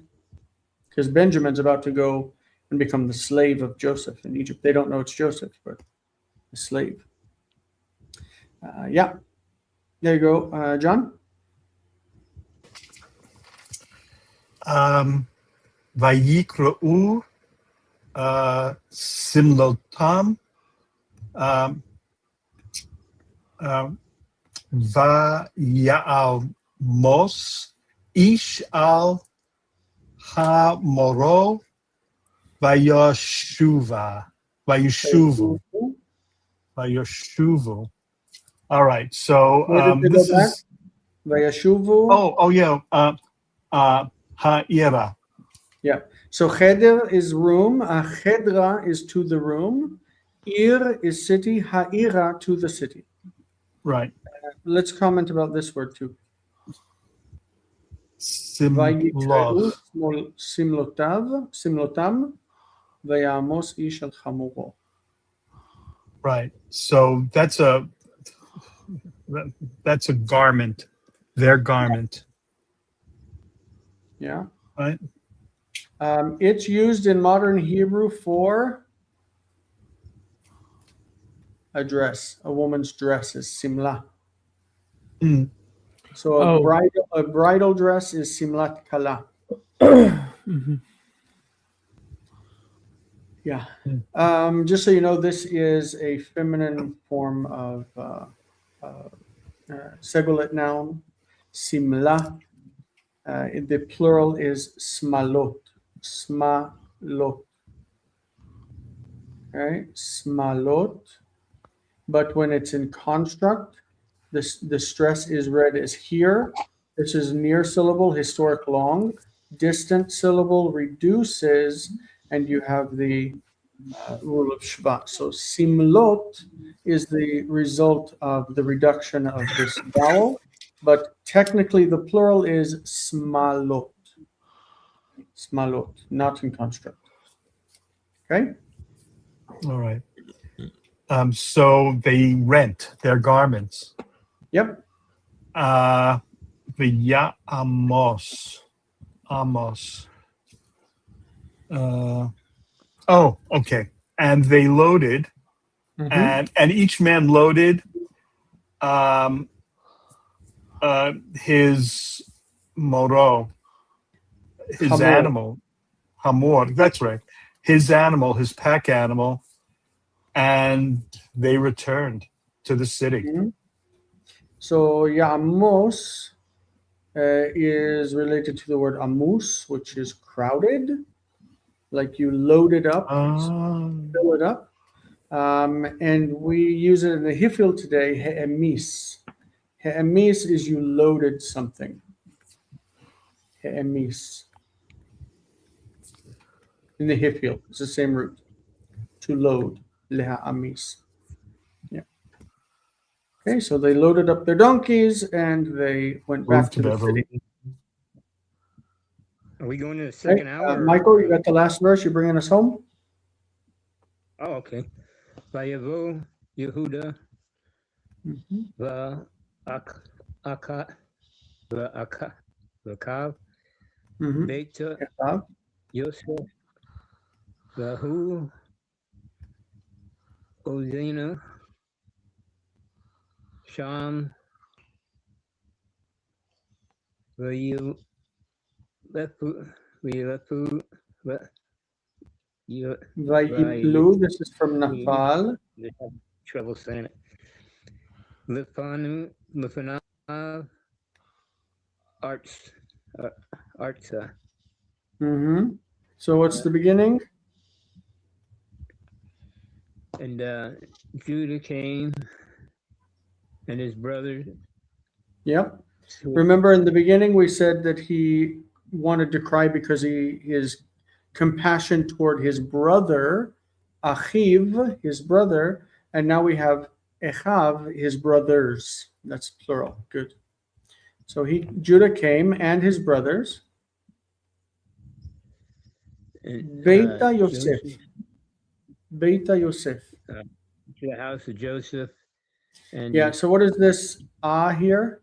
Speaker 1: Because Benjamin's about to go and become the slave of Joseph in Egypt. They don't know it's Joseph, but the slave. Yeah. There you go, John.
Speaker 4: Vayikru simlotam vayal mos ish al ha-moro vayoshuvu. All right, so this is
Speaker 1: Vayashuvu.
Speaker 4: Ha'ira.
Speaker 1: Yeah. So cheder is room. Chedra is to the room. Ir is city. Ha'ira to the city.
Speaker 4: Right.
Speaker 1: Let's comment about this word too.
Speaker 4: Simloch.
Speaker 1: Simlotam. Vayamos ish al chamuro.
Speaker 4: Right. So that's a garment. Their garment.
Speaker 1: Yeah.
Speaker 4: Right.
Speaker 1: It's used in modern Hebrew for a dress. A woman's dress is simla.
Speaker 4: Mm.
Speaker 1: So a bridal dress is simlat kala.
Speaker 3: Mm-hmm.
Speaker 1: Yeah. Just so you know, this is a feminine form of segulet noun, simla. The plural is smalot. Smalot. Right? Smalot. But when it's in construct, the stress is read as here. This is near syllable, historic long. Distant syllable reduces, and you have the rule of Shvat. So simlot is the result of the reduction of this vowel, but technically the plural is smalot. Smalot, not in construct. Okay?
Speaker 4: All right. So they rent their garments.
Speaker 1: Yep.
Speaker 4: The Amos. Okay. And they loaded, and each man loaded his moro, his
Speaker 1: Hamor.
Speaker 4: animal, hamor. That's right. His animal, his pack animal, and they returned to the city.
Speaker 1: So Yamos is related to the word amus, which is crowded, like you load it up, fill it up. And we use it in the Hifil today, he'emis. He'emis is you loaded something. He'emis. in the Hifil. It's the same root. To load. Le'ha'amis. Yeah. Okay, so they loaded up their donkeys and they went back
Speaker 4: Moved
Speaker 1: to
Speaker 4: to
Speaker 1: the
Speaker 4: Beverly.
Speaker 1: city.
Speaker 5: Are we going to the
Speaker 1: Okay,
Speaker 5: second hour?
Speaker 1: Michael, you got the last verse. You're bringing us home?
Speaker 5: Oh, okay. Vayavo Yehuda
Speaker 1: Mm-hmm.
Speaker 5: V'akav
Speaker 1: Mm-hmm.
Speaker 5: Beta
Speaker 1: Yeah.
Speaker 5: Yosef Vahu Ozena Sham Vayu Lefu
Speaker 1: Vayiplu, this is from Naphal.
Speaker 5: trouble saying it. Lefanu Arts Artsa.
Speaker 1: Mm-hmm. So what's the beginning?
Speaker 5: And Judah came and his brothers.
Speaker 1: Yep. Remember in the beginning we said that he wanted to cry because his compassion toward his brother, Achiv, his brother, and now we have Echav, his brothers. That's plural. Good. So Judah came and his brothers. Beta Yosef. Beta Yosef.
Speaker 5: To the house of Joseph. And
Speaker 1: Yeah, so what is this here?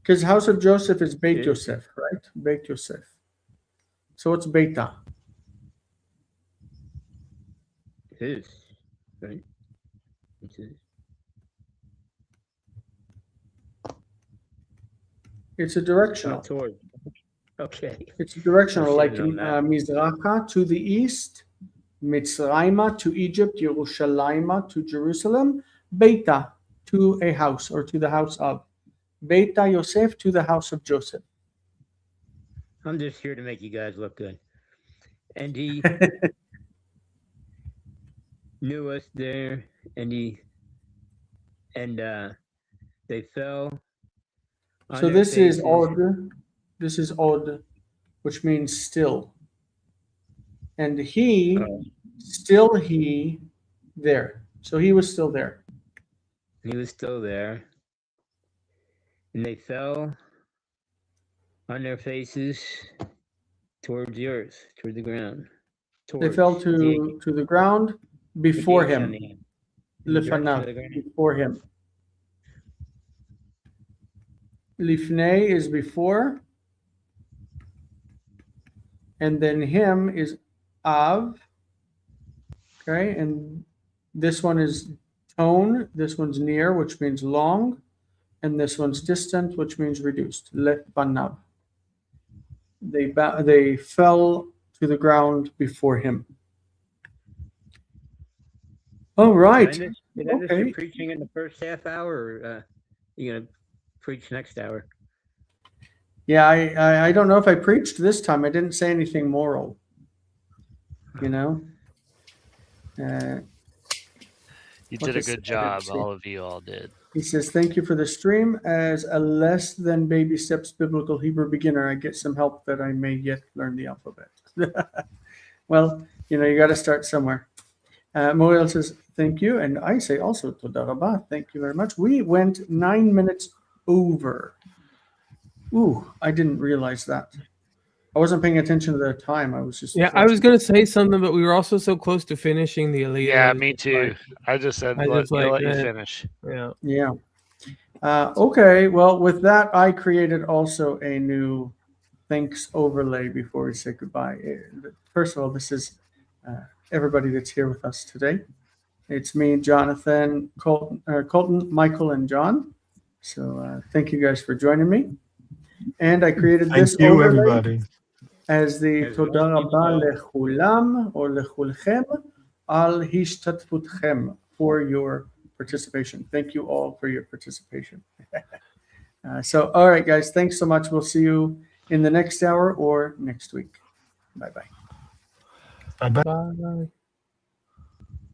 Speaker 1: Because house of Joseph is Beit Yosef, right? Beit Yosef. So what's Beta?
Speaker 5: His, right? It's his.
Speaker 1: It's a directional.
Speaker 5: Toward. Okay.
Speaker 1: It's a directional,
Speaker 5: I
Speaker 1: like
Speaker 5: should know that.
Speaker 1: Mizracha to the east, Mitzrayma to Egypt, Yerushalayma to Jerusalem, Beta to a house or to the house of. Beta Yosef to the house of Joseph.
Speaker 5: I'm just here to make you guys look good. And he knew us there, and they fell.
Speaker 1: So this is Od. This is Od, which means still. And he, still he, there. So he was still there.
Speaker 5: He was still there. And they fell on their faces towards the earth, toward the ground.
Speaker 1: They fell to the ground before him. Lefanav, before him. Lifnei is before. And then him is Av. Okay, and this one is tone. This one's near, which means long. And this one's distant, which means reduced. Lefanav. They fell to the ground before him. All right.
Speaker 5: Did I miss your preaching in the first half hour, or you gonna preach next hour?
Speaker 1: Yeah, I don't know if I preached this time. I didn't say anything moral. You know.
Speaker 2: You did a good job. All of you all did.
Speaker 1: He says, thank you for the stream. As a less than baby steps biblical Hebrew beginner, I get some help that I may yet learn the alphabet. Well, you got to start somewhere. Moriel says, thank you. And I say also, Toda Rabah, thank you very much. We went 9 minutes over. Ooh, I didn't realize that. I wasn't paying attention to the time. I was just...
Speaker 3: Yeah, I was going to say something, but we were also so close to finishing the aliyah.
Speaker 2: Yeah, me too. I just said, let you finish.
Speaker 3: Yeah.
Speaker 1: Okay, well, with that, I created also a new thanks overlay before we say goodbye. First of all, this is everybody that's here with us today. It's me, Jonathan, Colton, Michael, and John. So thank you guys for joining me. And I created this
Speaker 4: overlay
Speaker 1: everybody. As the Toda Rabba lechulam or lechulchem al hishtatfutchem, for your participation. Thank you all for your participation. So, all right, guys, thanks so much. We'll see you in the next hour or next week. Bye-bye.
Speaker 4: Bye-bye.
Speaker 3: Bye.